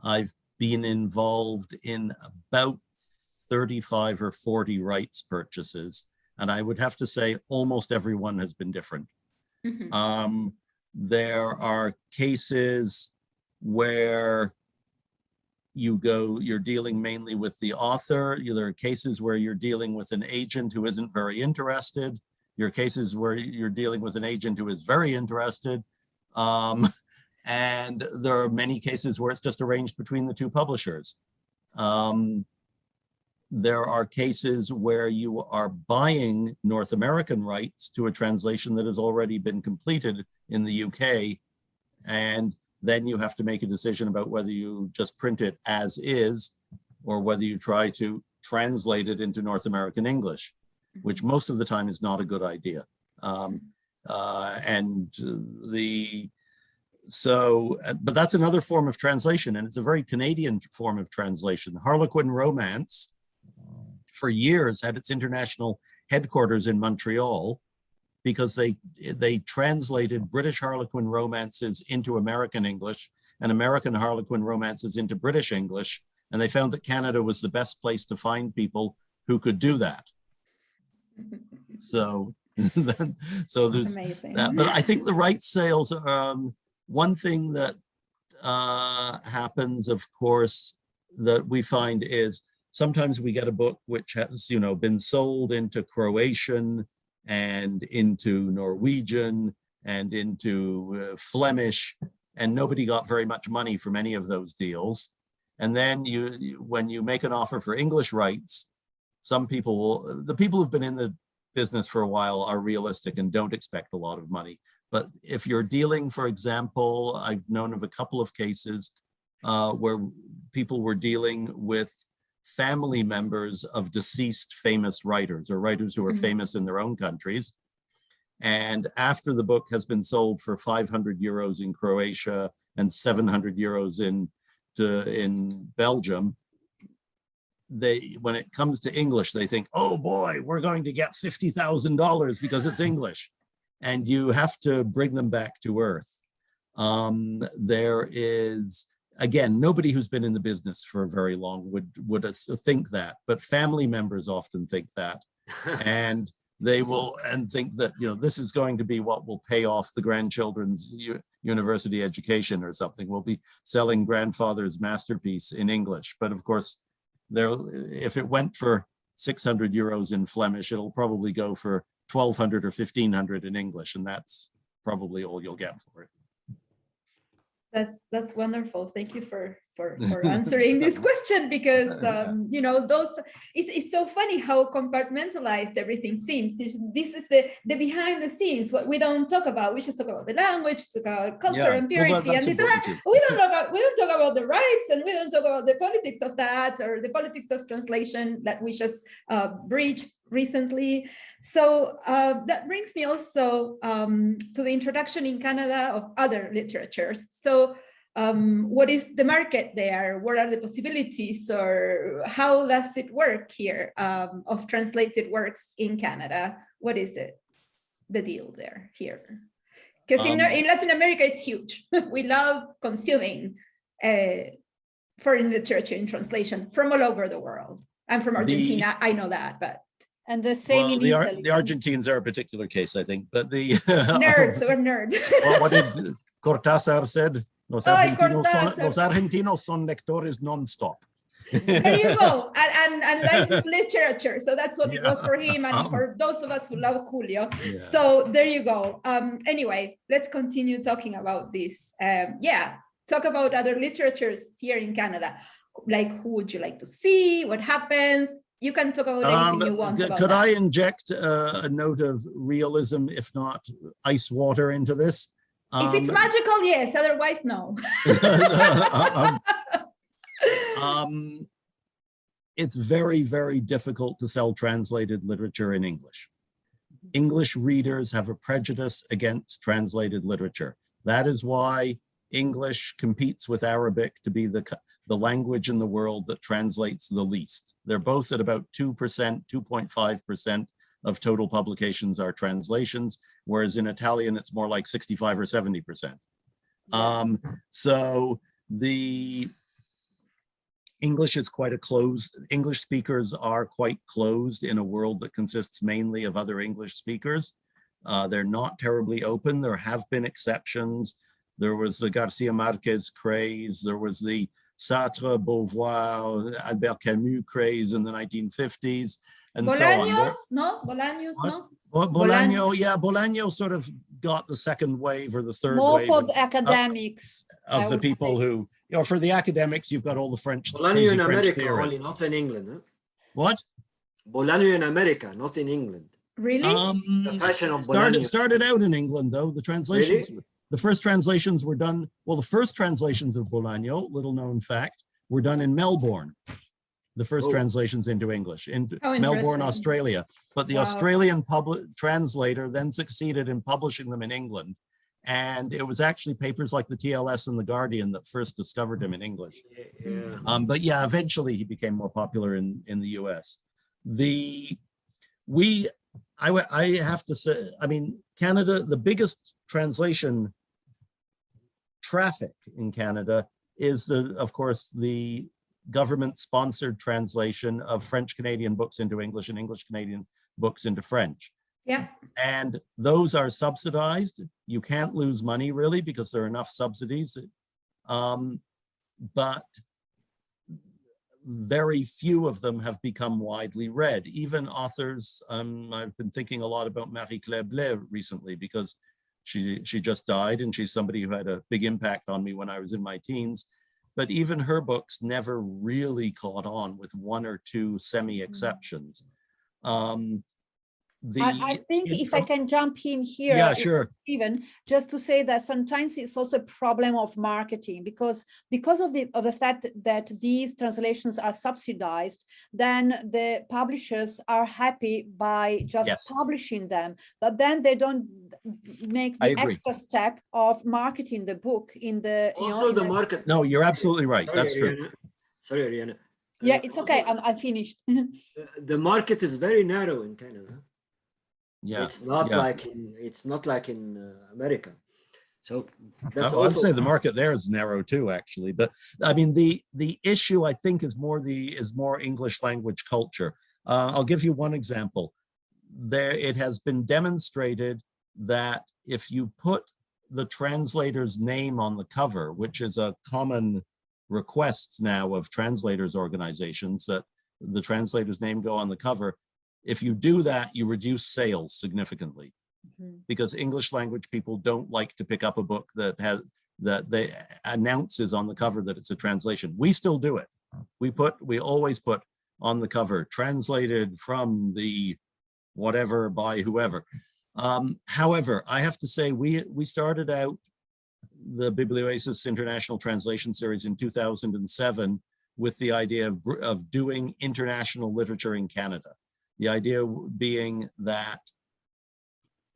I've been involved in about 35 or 40 rights purchases, and I would have to say almost everyone has been different. Mhm. There are cases where you're dealing mainly with the author. There are cases where you're dealing with an agent who isn't very interested. There are cases where you're dealing with an agent who is very interested. And there are many cases where it's just arranged between the two publishers. There are cases where you are buying North American rights to a translation that has already been completed in the UK, and then you have to make a decision about whether you just print it as is or whether you try to translate it into North American English, which most of the time is not a good idea. But that's another form of translation, and it's a very Canadian form of translation. Harlequin Romance, for years, had its international headquarters in Montreal because they translated British Harlequin romances into American English and American Harlequin romances into British English, and they found that Canada was the best place to find people who could do that. So there's Amazing. that. But I think the rights sales are one thing that happens, of course, that we find is sometimes we get a book which has, been sold into Croatian and into Norwegian and into Flemish, and nobody got very much money from any of those deals. And then when you make an offer for English rights, the people who've been in the business for a while are realistic and don't expect a lot of money. But if you're dealing, for example, I've known of a couple of cases where people were dealing with family members of deceased famous writers or writers who are famous in their own countries. And after the book has been sold for 500 euros in Croatia and 700 euros in Belgium, when it comes to English, they think, oh boy, we're going to get $50,000 because it's English. And you have to bring them back to earth. There is, again, nobody who's been in the business for very long would think that, but family members often think that. And they will think that, this is going to be what will pay off the grandchildren's university education or something. We'll be selling grandfather's masterpiece in English. But of course, if it went for 600 euros in Flemish, it'll probably go for 1,200 or 1,500 in English, and that's probably all you'll get for it. That's wonderful. Thank you for answering this question, because it's so funny how compartmentalized everything seems. This is the behind the scenes, what we don't talk about. We just talk about the language, talk about culture and purity, and this and that. We don't talk about the rights, and we don't talk about the politics of that, or the politics of translation that we just breached recently. So that brings me also to the introduction in Canada of other literatures. So what is the market there? What are the possibilities, or how does it work here of translated works in Canada? What is the deal there here? Because in Latin America, it's huge. We love consuming foreign literature in translation from all over the world. I'm from Argentina, I know that, but. And the same in Italy. The Argentines are a particular case, I think, but the nerds, we're nerds. What did Cortázar said? Los argentinos son lectores non-stop. There you go, and licensed literature. So that's what it was for him, and for those of us who love Julio. Yeah. So there you go. Anyway, let's continue talking about this. Talk about other literatures here in Canada. Like, who would you like to see? What happens? You can talk about anything you want about Could that. I inject a note of realism, if not ice water, into this? If it's magical, yes. Otherwise, no. It's very, very difficult to sell translated literature in English. English readers have a prejudice against translated literature. That is why English competes with Arabic to be the language in the world that translates the least. They're both at about 2%, 2.5%. of total publications are translations, whereas in Italian, it's more like 65 or 70%. So the English is quite a closed, English speakers are quite closed in a world that consists mainly of other English speakers. They're not terribly open. There have been exceptions. There was the Garcia Marquez craze. There was the Sartre, Beauvoir, Albert Camus craze in the 1950s, and Bolaños, so on. no? Bolaños, What? no? Bolaño, yeah, Bolaño sort of got the second wave or the third More wave for the academics. of the people who, you know, for the academics, you've got all the French, Bolaño crazy in French America only, theorists. not in England. Huh? What? Bolaño in America, not in England. Really? The fashion of Bolaño. Started out in England, though. The translations, Really? the first translations were done, well, the first translations of Bolaño, little known fact, were done in Melbourne. The first translations into English, in Melbourne, Australia. But the Australian translator then succeeded in publishing them in England. And it was actually papers like the TLS and the Guardian that first discovered him in English. Yeah. But yeah, eventually he became more popular in the US. I have to say, I mean, Canada, the biggest translation traffic in Canada is, of course, the government-sponsored translation of French-Canadian books into English and English-Canadian books into French. Yeah. And those are subsidized. You can't lose money, really, because there are enough subsidies. But very few of them have become widely read. Even authors, I've been thinking a lot about Marie-Claire Blais recently, because she just died, and she's somebody who had a big impact on me when I was in my teens. But even her books never really caught on, with one or two semi-exceptions. I think if I can jump in here, yeah, sure. Stephen, just to say that sometimes it's also a problem of marketing, because of the fact that these translations are subsidized, then the publishers are happy by just publishing them, but then they don't make the extra step of marketing the book in the market. No, you're absolutely right. That's true. Sorry, Arianna. Yeah, it's okay. I'm finished. The market is very narrow in Canada. Yeah, it's not like in America. So that's I'd say the market there is narrow too, actually. But I mean, the issue, I think, is more English language culture. I'll give you one example. It has been demonstrated that if you put the translator's name on the cover, which is a common request now of translators organizations, that the translator's name go on the cover. If you do that, you reduce sales significantly, because English language people don't like to pick up a book that announces on the cover that it's a translation. We still do it. We always put on the cover, translated from the whatever by whoever. However, I have to say, we started out the Biblioasis International Translation Series in 2007 with the idea of doing international literature in Canada. The idea being that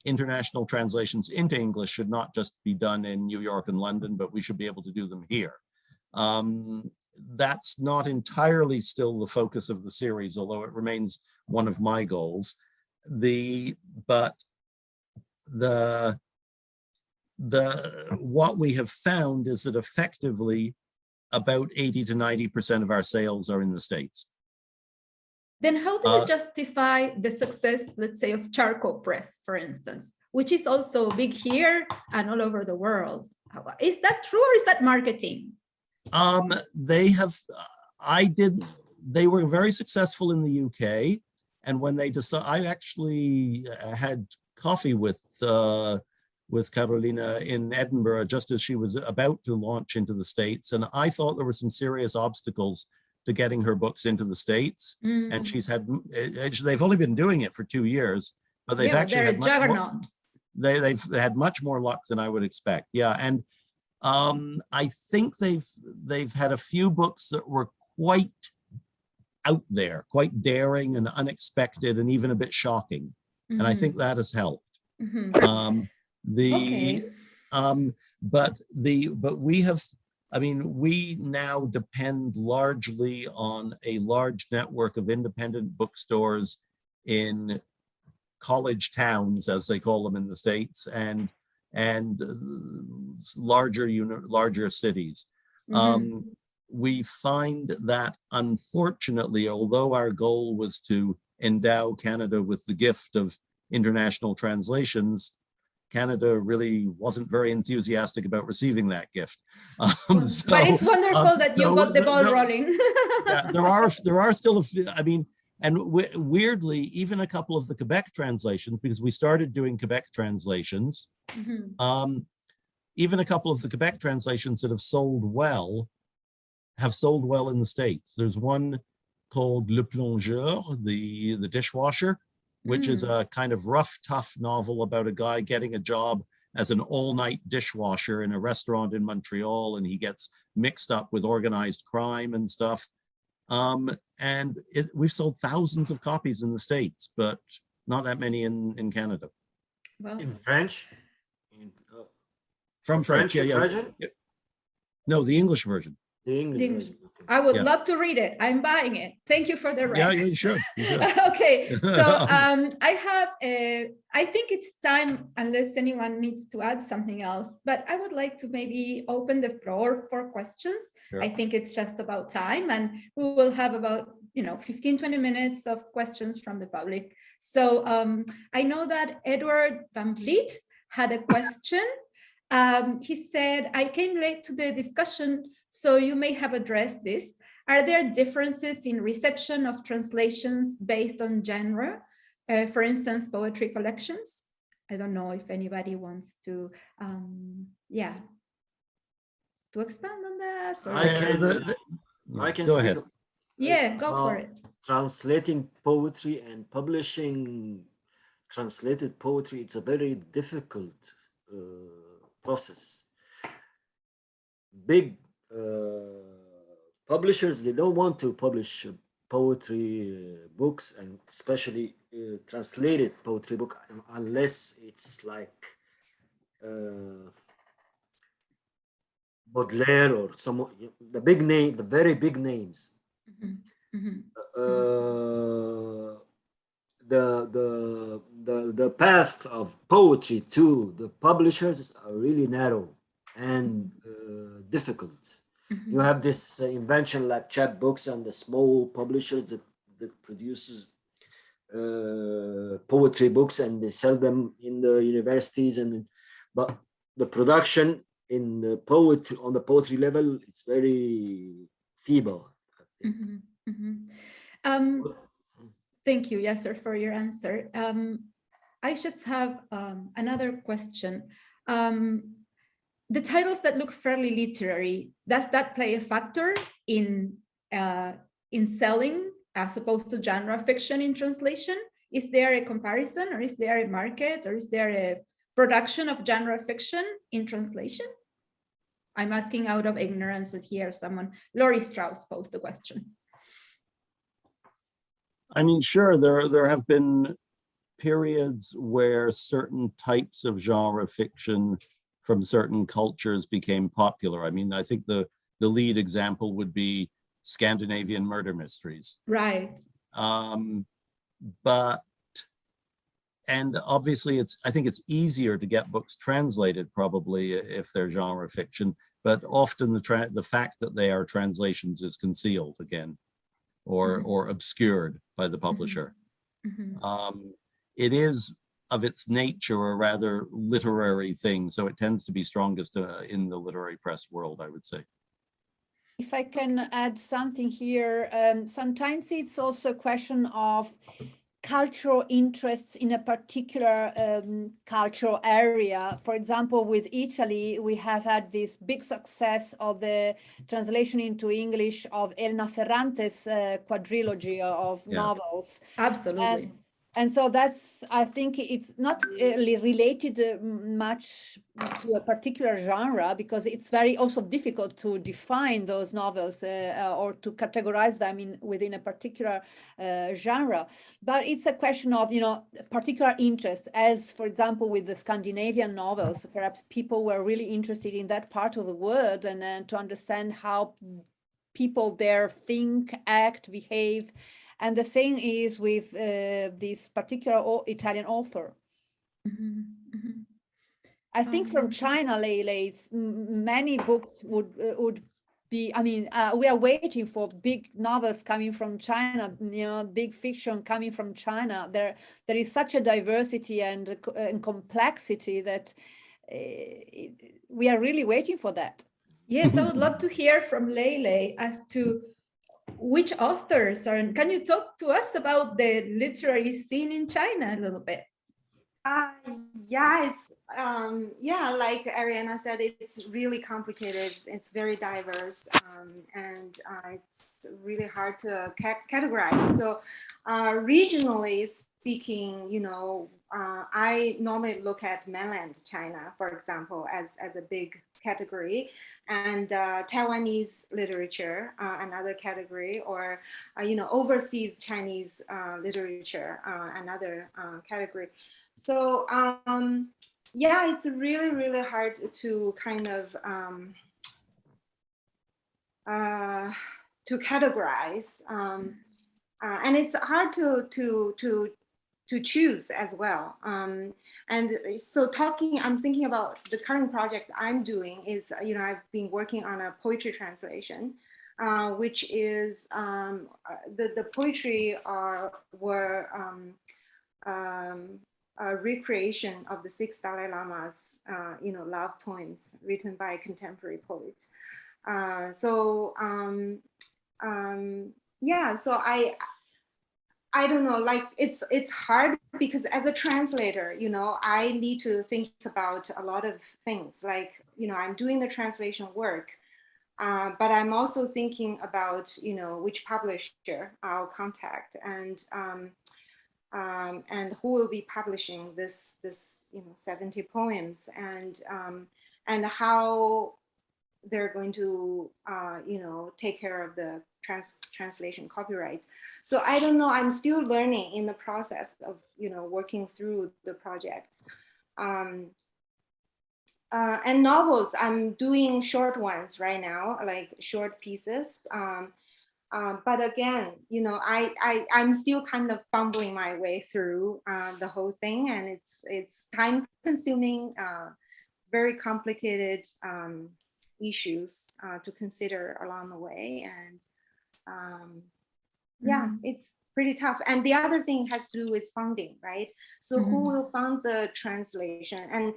international translations into English should not just be done in New York and London, but we should be able to do them here. That's not entirely still the focus of the series, although it remains one of my goals. What we have found is that effectively about 80 to 90% of our sales are in the States. Then how do you justify the success, let's say, of Charcoal Press, for instance, which is also big here and all over the world? Is that true, or is that marketing? They were very successful in the UK. And when they decided, I actually had coffee with Carolina in Edinburgh just as she was about to launch into the States. And I thought there were some serious obstacles to getting her books into the States. And they've only been doing it for 2 years, but they've actually had much more, they've had much more luck than I would expect. Yeah, and I think they've had a few books that were quite out there, quite daring and unexpected and even a bit shocking. And I think that has helped. But we have, I mean, we now depend largely on a large network of independent bookstores in college towns, as they call them in the States, and larger cities. We find that, unfortunately, although our goal was to endow Canada with the gift of international translations, Canada really wasn't very enthusiastic about receiving that gift. But it's wonderful that you got the ball rolling. Yeah, there are still a few, I mean, and weirdly, even a couple of the Quebec translations, because we started doing Quebec translations, even a couple of the Quebec translations that have sold well in the States. There's one called Le Plongeur, the dishwasher, which is a kind of rough, tough novel about a guy getting a job as an all-night dishwasher in a restaurant in Montreal, and he gets mixed up with organized crime and stuff. And we've sold thousands of copies in the States, but not that many in Canada. Well, In French? From French, yeah. No, the English version. The English version. I would love to read it. I'm buying it. Thank you for the rec. Yeah, you should. Okay, so I think it's time, unless anyone needs to add something else, but I would like to maybe open the floor for questions. Sure. I think it's just about time, and we will have about 15-20 minutes of questions from the public. So I know that Edward Van Vliet had a question. He said, I came late to the discussion, so you may have addressed this. Are there differences in reception of translations based on genre? For instance, poetry collections? I don't know if anybody wants to, to expand on that. Or... I can go speak. ahead. Yeah, go for it. Translating poetry and publishing translated poetry, it's a very difficult process. Big publishers, they don't want to publish poetry books, and especially translated poetry book, unless it's like Baudelaire or some the big name, the very big names. The path of poetry to the publishers are really narrow and difficult. You have this invention like chapbooks and the small publishers that produces poetry books, and they sell them in the universities, but the production in the on the poetry level, it's very feeble, I think. Thank you, Yasser, for your answer. I just have another question. The titles that look fairly literary, does that play a factor in selling as opposed to genre fiction in translation? Is there a comparison, or is there a market, or is there a production of genre fiction in translation? I'm asking out of ignorance that here someone, Laurie Strauss, posed the question. I mean, sure, there have been periods where certain types of genre fiction from certain cultures became popular. I mean, I think the lead example would be Scandinavian murder mysteries. Right. And obviously I think it's easier to get books translated probably if they're genre fiction, but often the fact that they are translations is concealed again, or obscured by the publisher. It is of its nature a rather literary thing, so it tends to be strongest in the literary press world, I would say. If I can add something here, sometimes it's also a question of cultural interests in a particular cultural area. For example, with Italy, we have had this big success of the translation into English of Elena Ferrante's quadrilogy of novels. Absolutely. And so that's, I think it's not related much to a particular genre, because it's very also difficult to define those novels or to categorize them within a particular genre. But it's a question of, particular interest, as for example, with the Scandinavian novels, perhaps people were really interested in that part of the world, and to understand how people there think, act, behave. And the same is with this particular Italian author. I think from China, Leila, many books would be, I mean, we are waiting for big novels coming from China, you know, big fiction coming from China. There is such a diversity and complexity that we are really waiting for that. Yes, I would love to hear from Leila as to which authors are, can you talk to us about the literary scene in China a little bit? Yeah, it's like Arianna said, it's really complicated. It's very diverse, and it's really hard to categorize. So, regionally speaking, you know, I normally look at mainland China, for example, as a big category, and Taiwanese literature, another category, or you know, overseas Chinese literature, another category. So yeah, it's really, really hard to kind of to categorize, and it's hard to choose as well. And so I'm thinking about the current project I'm doing is, you know, I've been working on a poetry translation, which is the poetry were a recreation of the 6 Dalai Lama's, you know, love poems written by contemporary poets. Yeah, so I don't know, like it's hard because as a translator, you know, I need to think about a lot of things. Like, you know, I'm doing the translation work, but I'm also thinking about, you know, which publisher I'll contact and who will be publishing this you know, 70 poems, and how they're going to you know, take care of the translation copyrights. So I don't know, I'm still learning in the process of, you know, working through the projects. And novels, I'm doing short ones right now, like short pieces. But again, you know, I'm still kind of fumbling my way through the whole thing, and it's time consuming, very complicated issues to consider along the way. And yeah, it's pretty tough. And the other thing has to do with funding, right? So who will fund the translation? And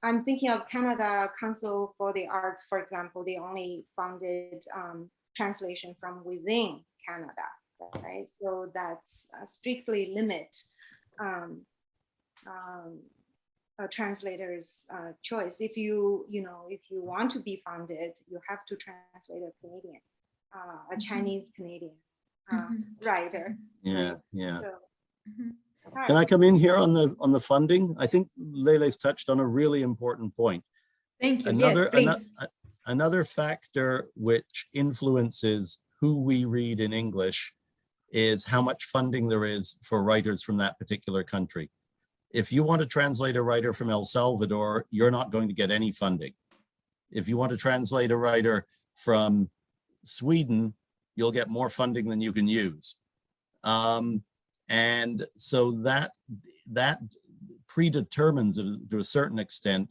I'm thinking of Canada Council for the Arts, for example. They only funded translation from within Canada, right? So that's strictly limit a translator's choice. If you want to be funded, you have to translate a Canadian, a Chinese Canadian writer. Yeah, yeah. So, Can I come in here on the funding? I think Leila's touched on a really important point. Thank you. Yes, please. Another factor which influences who we read in English is how much funding there is for writers from that particular country. If you want to translate a writer from El Salvador, you're not going to get any funding. If you want to translate a writer from Sweden, you'll get more funding than you can use. And so that predetermines to a certain extent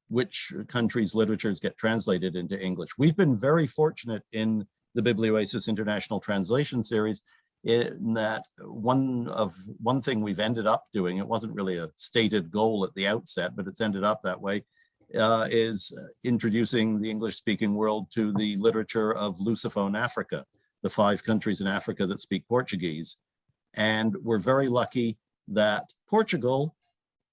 which countries' literatures get translated into English. We've been very fortunate in the Biblioasis International Translation Series in that one thing we've ended up doing, it wasn't really a stated goal at the outset, but it's ended up that way, is introducing the English-speaking world to the literature of Lusophone Africa, the 5 countries in Africa that speak Portuguese. And we're very lucky that Portugal,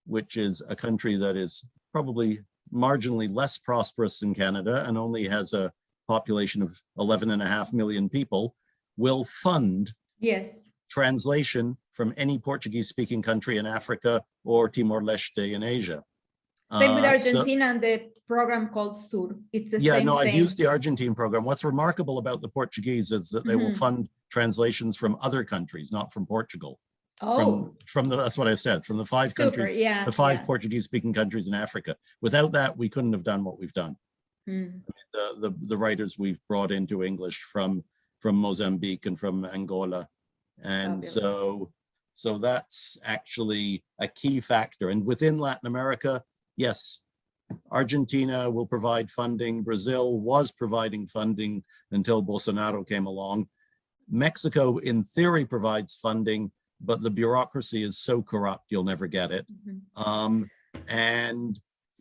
which is a country that is probably marginally less prosperous than Canada and only has a population of 11.5 million people, will fund translation from any Portuguese-speaking country in Africa or Timor-Leste in Asia. Same with Argentina and the program called SUR. It's the same thing. I've used the Argentine program. What's remarkable about the Portuguese is that they will fund translations from other countries, not from Portugal. That's what I said, from the 5 countries, the 5 Portuguese-speaking countries in Africa. Without that, we couldn't have done what we've done. The writers we've brought into English from Mozambique and from Angola And Fabulous. so that's actually a key factor. And within Latin America, yes, Argentina will provide funding. Brazil was providing funding until Bolsonaro came along. Mexico, in theory, provides funding, but the bureaucracy is so corrupt, you'll never get it. And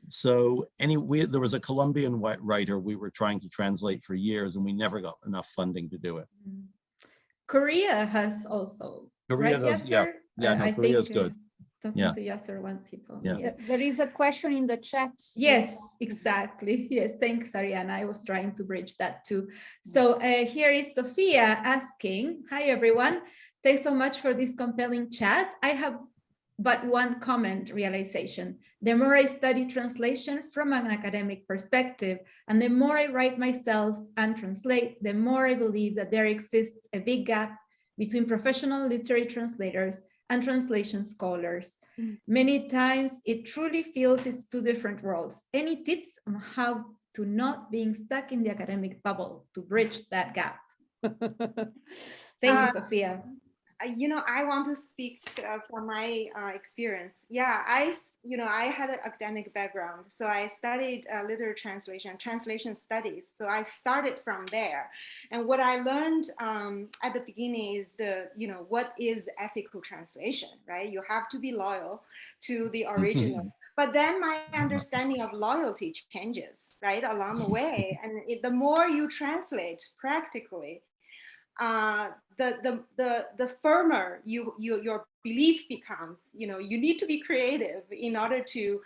so there was a Colombian writer we were trying to translate for years, and we never got enough funding to do it. Korea has also. Korea right, does, yeah. Yasser? Yeah, no, I Korea is think, good. Talking to Yasser once, he told me. Yeah. There is a question in the chat. Yes, exactly. Yes, thanks, Arianna. I was trying to bridge that too. So here is Sophia asking, hi, everyone. Thanks so much for this compelling chat. I have but one comment realization. The more I study translation from an academic perspective, and the more I write myself and translate, the more I believe that there exists a big gap between professional literary translators and translation scholars. Many times it truly feels it's two different worlds. Any tips on how to not being stuck in the academic bubble to bridge that gap? Thank you, Sophia. I want to speak from my experience. Yeah, I had an academic background, so I studied literary translation studies. So I started from there, and what I learned at the beginning is what is ethical translation, right? You have to be loyal to the original. But then my understanding of loyalty changes, right, along the way, and the more you translate practically, the firmer your belief becomes. You need to be creative in order to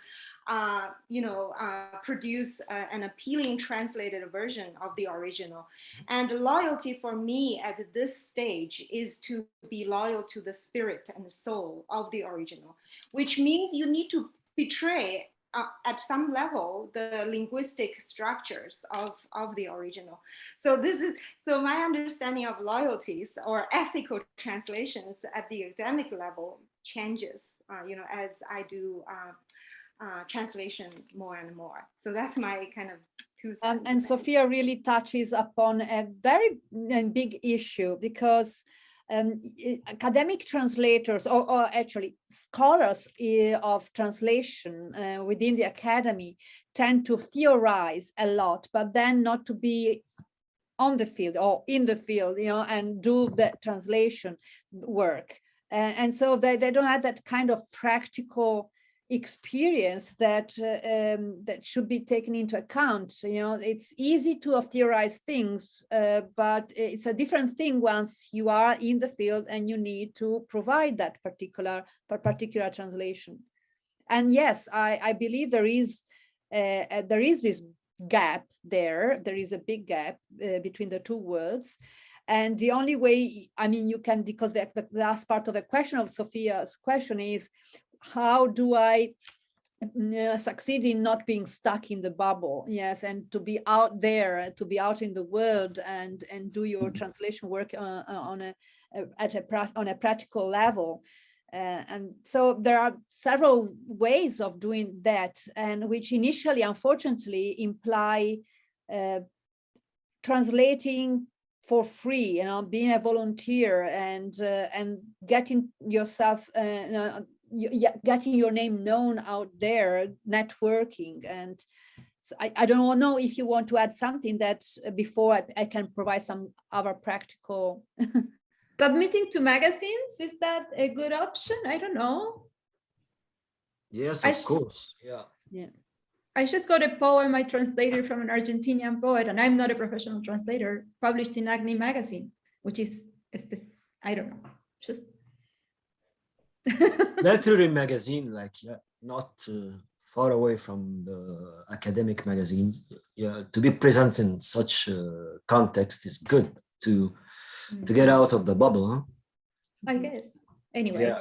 produce an appealing translated version of the original. And loyalty for me at this stage is to be loyal to the spirit and the soul of the original, which means you need to betray at some level the linguistic structures of the original. So my understanding of loyalties or ethical translations at the academic level changes as I do translation more and more. So that's my kind of two cents. And Sophia really touches upon a very big issue, because academic translators, or actually scholars of translation within the academy, tend to theorize a lot, but then not to be on the field or in the field, and do the translation work. And so they don't have that kind of practical experience that should be taken into account. It's easy to theorize things, but it's a different thing once you are in the field and you need to provide that particular translation. And yes, I believe there is this gap there. There is a big gap between the two worlds. And the only way, you can, because the last part of the question of Sophia's question is, how do I succeed in not being stuck in the bubble? Yes, and to be out there, to be out in the world, and do your translation work on a practical level. And so there are several ways of doing that, and which initially, unfortunately, imply translating for free, being a volunteer and getting yourself. Getting your name known out there, networking. And I don't know if you want to add something that before I can provide some other practical. Submitting to magazines, is that a good option? I don't know. Yes, of course. Yeah. I just got a poem I translated from an Argentinian poet, and I'm not a professional translator, published in Agni magazine, which is I don't know, just literary magazine, not far away from the academic magazines. To be present in such context is good to get out of the bubble, huh? I guess. Anyway.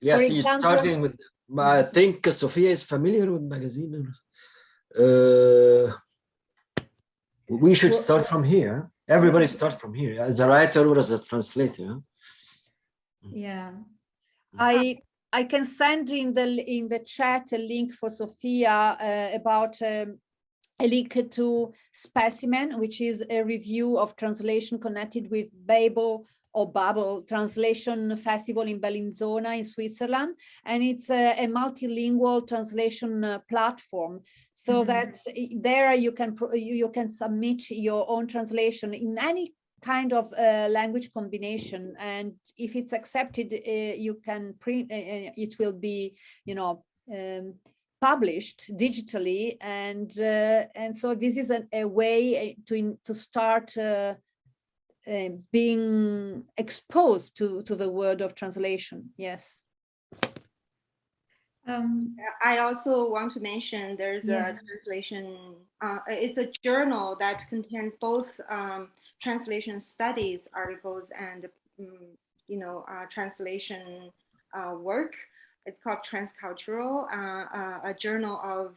Yes, you're starting with. I think Sophia is familiar with magazine. We should start from here. Everybody start from here, as a writer or as a translator. Yeah. I can send in the chat a link for Sophia about a link to Specimen, which is a review of translation connected with Babel or Babel Translation Festival in Bellinzona in Switzerland, and it's a multilingual translation platform, so that there you can submit your own translation in any kind of language combination, and if it's accepted, you can print. It will be, published digitally, and so this is a way to start being exposed to the word of translation. Yes. I also want to mention there's a translation, it's a journal that contains both translation studies articles and translation work. It's called Transcultural, a journal of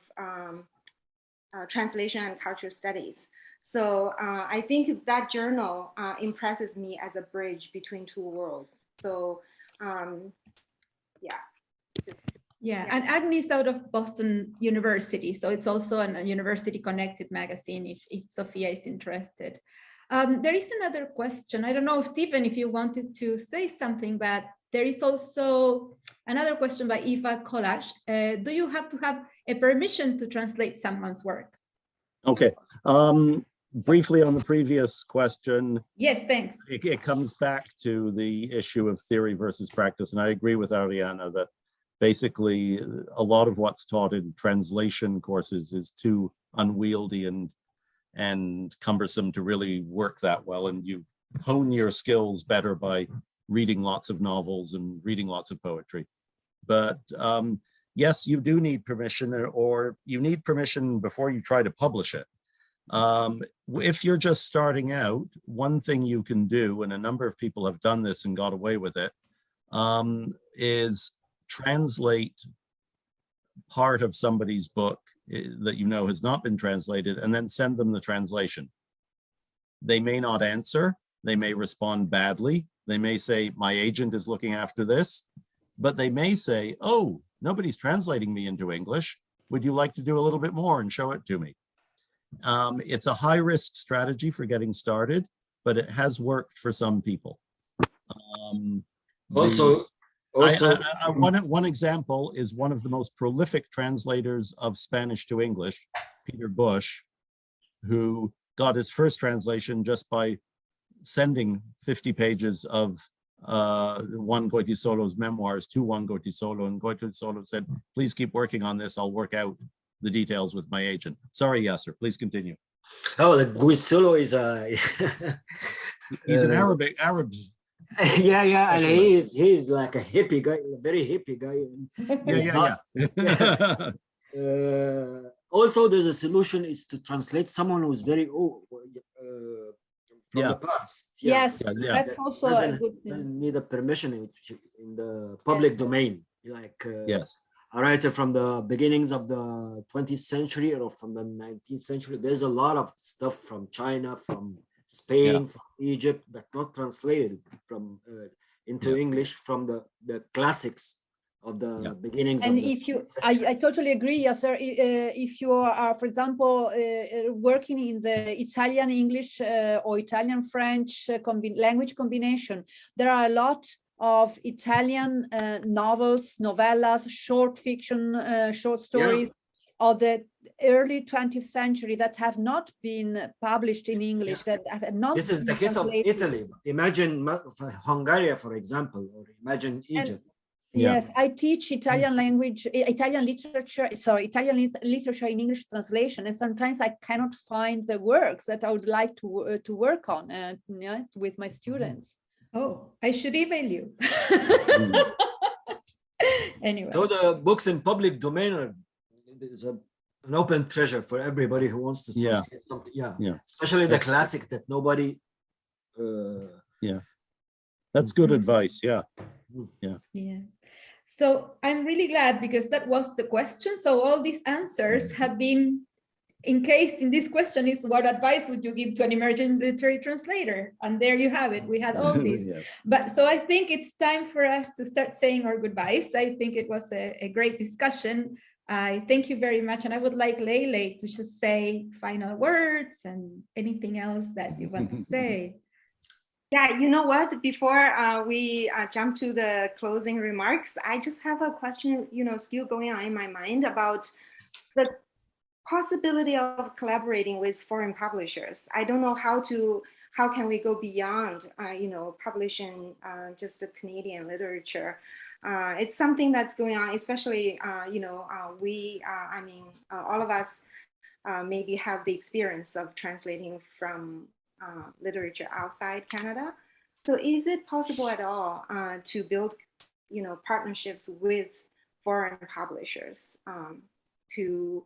translation and cultural studies. So I think that journal impresses me as a bridge between two worlds. So yeah, and Agni is out of Boston University, so it's also a university connected magazine if Sophia is interested. There is another question. I don't know, Stephen, if you wanted to say something, but there is also another question by Eva Kolash. Do you have to have a permission to translate someone's work? Okay. Briefly on the previous question. Yes, thanks. It comes back to the issue of theory versus practice. And I agree with Arianna that basically a lot of what's taught in translation courses is too unwieldy and cumbersome to really work that well. And you hone your skills better by reading lots of novels and reading lots of poetry. But yes, you do need permission, or you need permission before you try to publish it. If you're just starting out, one thing you can do, and a number of people have done this and got away with it, is translate part of somebody's book that you know has not been translated and then send them the translation. They may not answer, they may respond badly, they may say, my agent is looking after this, but they may say, oh, nobody's translating me into English. Would you like to do a little bit more and show it to me? It's a high-risk strategy for getting started, but it has worked for some people. One example is one of the most prolific translators of Spanish to English, Peter Bush, who got his first translation just by sending 50 pages of Juan Goytisolo's memoirs to Juan Goytisolo, and Goytisolo said, please keep working on this, I'll work out the details with my agent. Sorry, Yasser, please continue. Oh, the Goytisolo is a... He's an Arab. Yeah, and he is like a hippie guy, a very hippie guy. Also, there's a solution is to translate someone who's very old from the past. Yes, that's also a good thing. Doesn't need a permission in the public domain, like a writer from the beginnings of the 20th century or from the 19th century. There's a lot of stuff from China, from Spain, from Egypt, that not translated from into English from the classics of the beginnings. And if you, I totally agree, Yasser. If you are, for example, working in the Italian English or Italian French language combination, there are a lot of Italian novels, novellas, short fiction, short stories of the early 20th century that have not been published in English, that have not. This is the case of Italy. Imagine Hungary, for example, or imagine Egypt. Yes, I teach Italian language, Italian literature in English translation, and sometimes I cannot find the works that I would like to work on with my students. Oh, I should email you. Anyway. So the books in public domain is an open treasure for everybody who wants to translate something. Especially the classic that nobody. That's good advice. Yeah. So I'm really glad, because that was the question. So all these answers have been encased in this question: is what advice would you give to an emerging literary translator? And there you have it. We had all these. But so I think it's time for us to start saying our goodbyes. I think it was a great discussion. I thank you very much. And I would like Leila to just say final words and anything else that you want to say. Yeah, you know what? Before we jump to the closing remarks, I just have a question, still going on in my mind about the possibility of collaborating with foreign publishers. I don't know how can we go beyond, publishing just the Canadian literature. It's something that's going on, especially, all of us maybe have the experience of translating from literature outside Canada. So is it possible at all to build, partnerships with foreign publishers to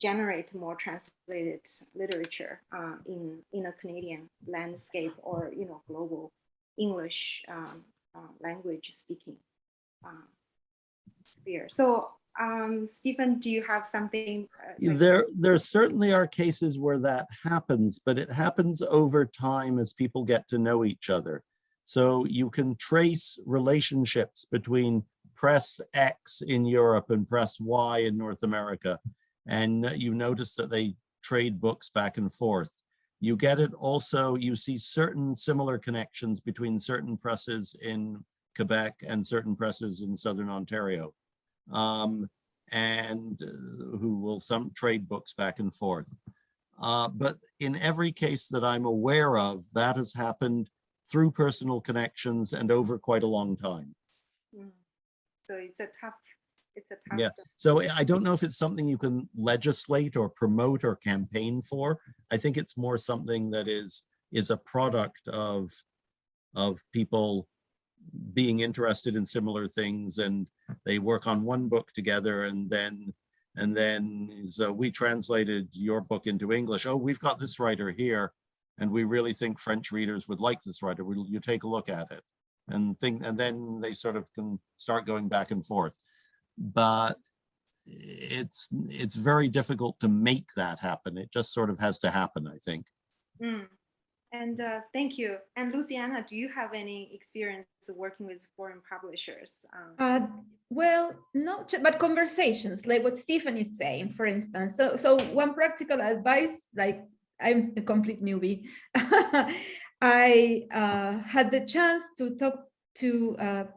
generate more translated literature in a Canadian landscape or, global English language speaking sphere? So Stephen, do you have something? There certainly are cases where that happens, but it happens over time as people get to know each other. So you can trace relationships between press X in Europe and press Y in North America. And you notice that they trade books back and forth. You get it also, you see certain similar connections between certain presses in Quebec and certain presses in Southern Ontario. And who will some trade books back and forth. But in every case that I'm aware of, that has happened through personal connections and over quite a long time. So it's a tough. Yeah. So I don't know if it's something you can legislate or promote or campaign for. I think it's more something that is a product of people being interested in similar things, and they work on one book together, and then so we translated your book into English. Oh, we've got this writer here, and we really think French readers would like this writer. Will you take a look at it? And then they sort of can start going back and forth. But it's very difficult to make that happen. It just sort of has to happen, I think. And thank you. And Luciana, do you have any experience working with foreign publishers? Well, not but conversations, like what Stephen is saying, for instance. So one practical advice, like I'm a complete newbie. I had the chance to talk to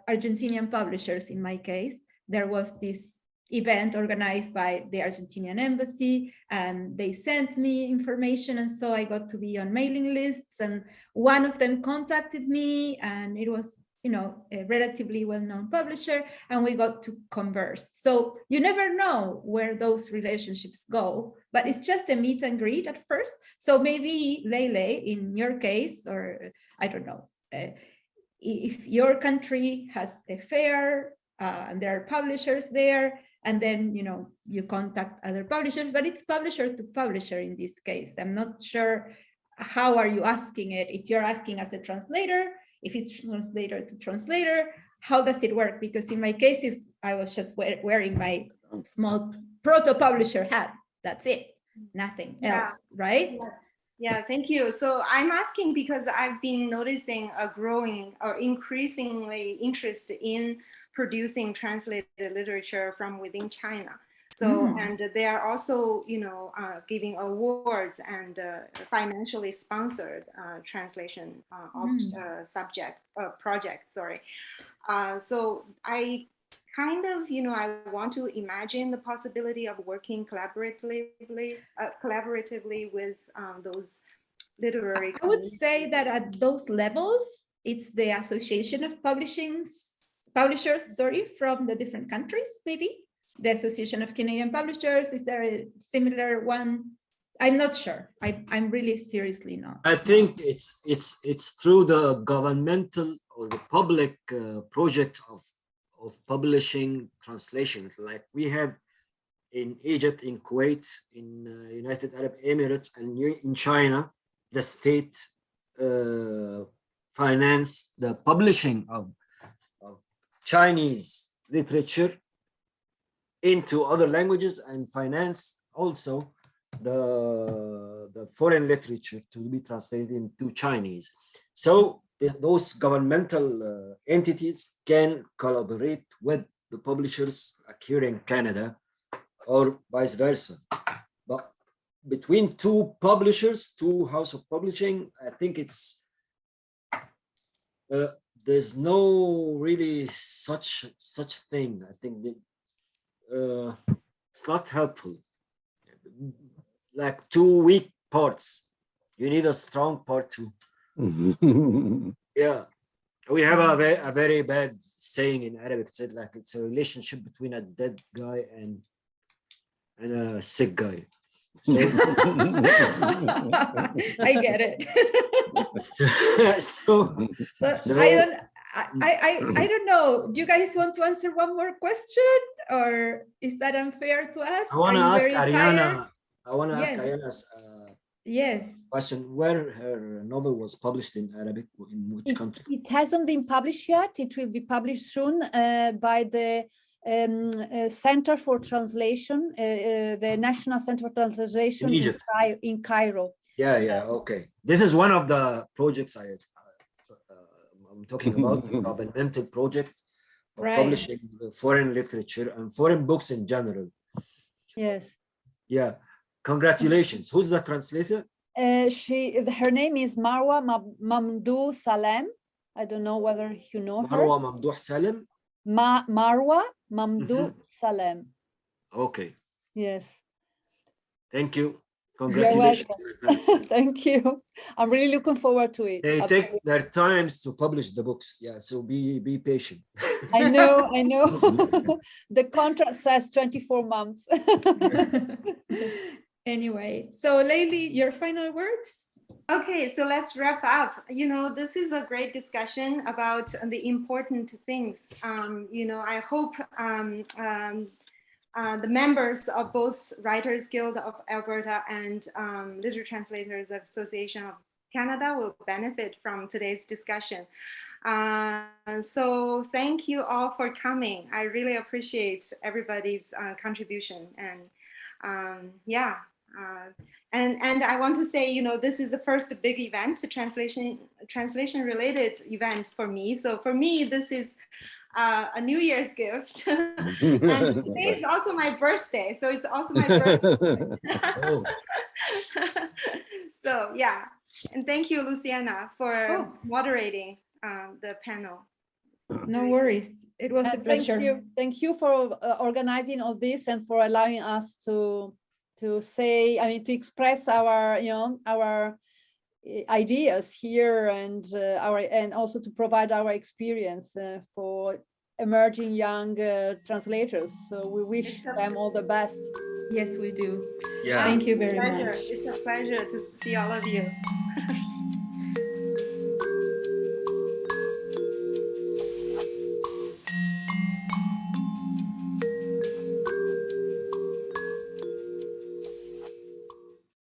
Argentinian publishers. In my case, there was this event organized by the Argentinian embassy, and they sent me information, and so I got to be on mailing lists, and one of them contacted me, and it was, a relatively well-known publisher, and we got to converse. So you never know where those relationships go, but it's just a meet and greet at first. So maybe Lele, in your case, or I don't know, if your country has a fair and there are publishers there, and then you contact other publishers, but it's publisher to publisher in this case. I'm not sure how are you asking it. If you're asking as a translator, if it's translator to translator, how does it work? Because in my case, I was just wearing my small proto-publisher hat. That's it, nothing else, right? Yeah, thank you. So I'm asking because I've been noticing a growing or increasingly interest in producing translated literature from within China. So, and they are also, giving awards and financially sponsored translation projects, sorry. So I kind of, I want to imagine the possibility of working collaboratively with those literary I would say that at those levels, it's the Association of Publishers, from the different countries, maybe. The Association of Canadian Publishers, is there a similar one? I'm not sure. I'm really seriously not. I think it's through the governmental or the public project of publishing translations, like we have in Egypt, in Kuwait, in United Arab Emirates, and in China. The state financed the publishing of Chinese literature into other languages, and finance also the foreign literature to be translated into Chinese. So those governmental entities can collaborate with the publishers here in Canada, or vice versa. But between two publishers, two house of publishing, I think it's There's no really such thing. I think that it's not helpful. Like two weak parts. You need a strong part too. Yeah. We have a very bad saying in Arabic. It said like it's a relationship between a dead guy and a sick guy. So I get it. so I don't know. Do you guys want to answer one more question, or is that unfair to ask? I want to ask Arianna. I want to ask Yes. Arianna's Yes. question: where her novel was published in Arabic, in which country? It hasn't been published yet. It will be published soon by the Center for Translation, the National Center for Translation In Egypt. in Cairo. Yeah, okay. This is one of the projects I'm talking about, the governmental project of Right. publishing foreign literature and foreign books in general. Yes. Yeah, congratulations. Who's the translator? Her name is Marwa Mamdouh Salem. I don't know whether you know her. Marwa Mamdouh Salem. Marwa Mamdouh Salem. Okay, Yes. thank you. You're Congratulations. welcome. Thank you. I'm really looking forward to it. They take their times to publish the books. Yeah, so be patient. I know. The contract says 24 months. Anyway, so Layli, your final words? Okay, so let's wrap up. You know, this is a great discussion about the important things. You know, I hope the members of both Writers Guild of Alberta and Literature Translators Association of Canada will benefit from today's discussion. So thank you all for coming. I really appreciate everybody's contribution. And and I want to say, you know, this is the first big event, translation related event for me. So for me, this is a New Year's gift. And today is also my birthday. So it's also my birthday. Oh. So yeah. And thank you, Luciana, for moderating the panel. No worries. It was a pleasure. Thank you for organizing all this and for allowing us to say, I mean, to express our, you know, our ideas here and also to provide our experience for emerging young translators. So we wish them all the best. Yes, we do. Yeah. Thank you very much. It's a pleasure to see all of you.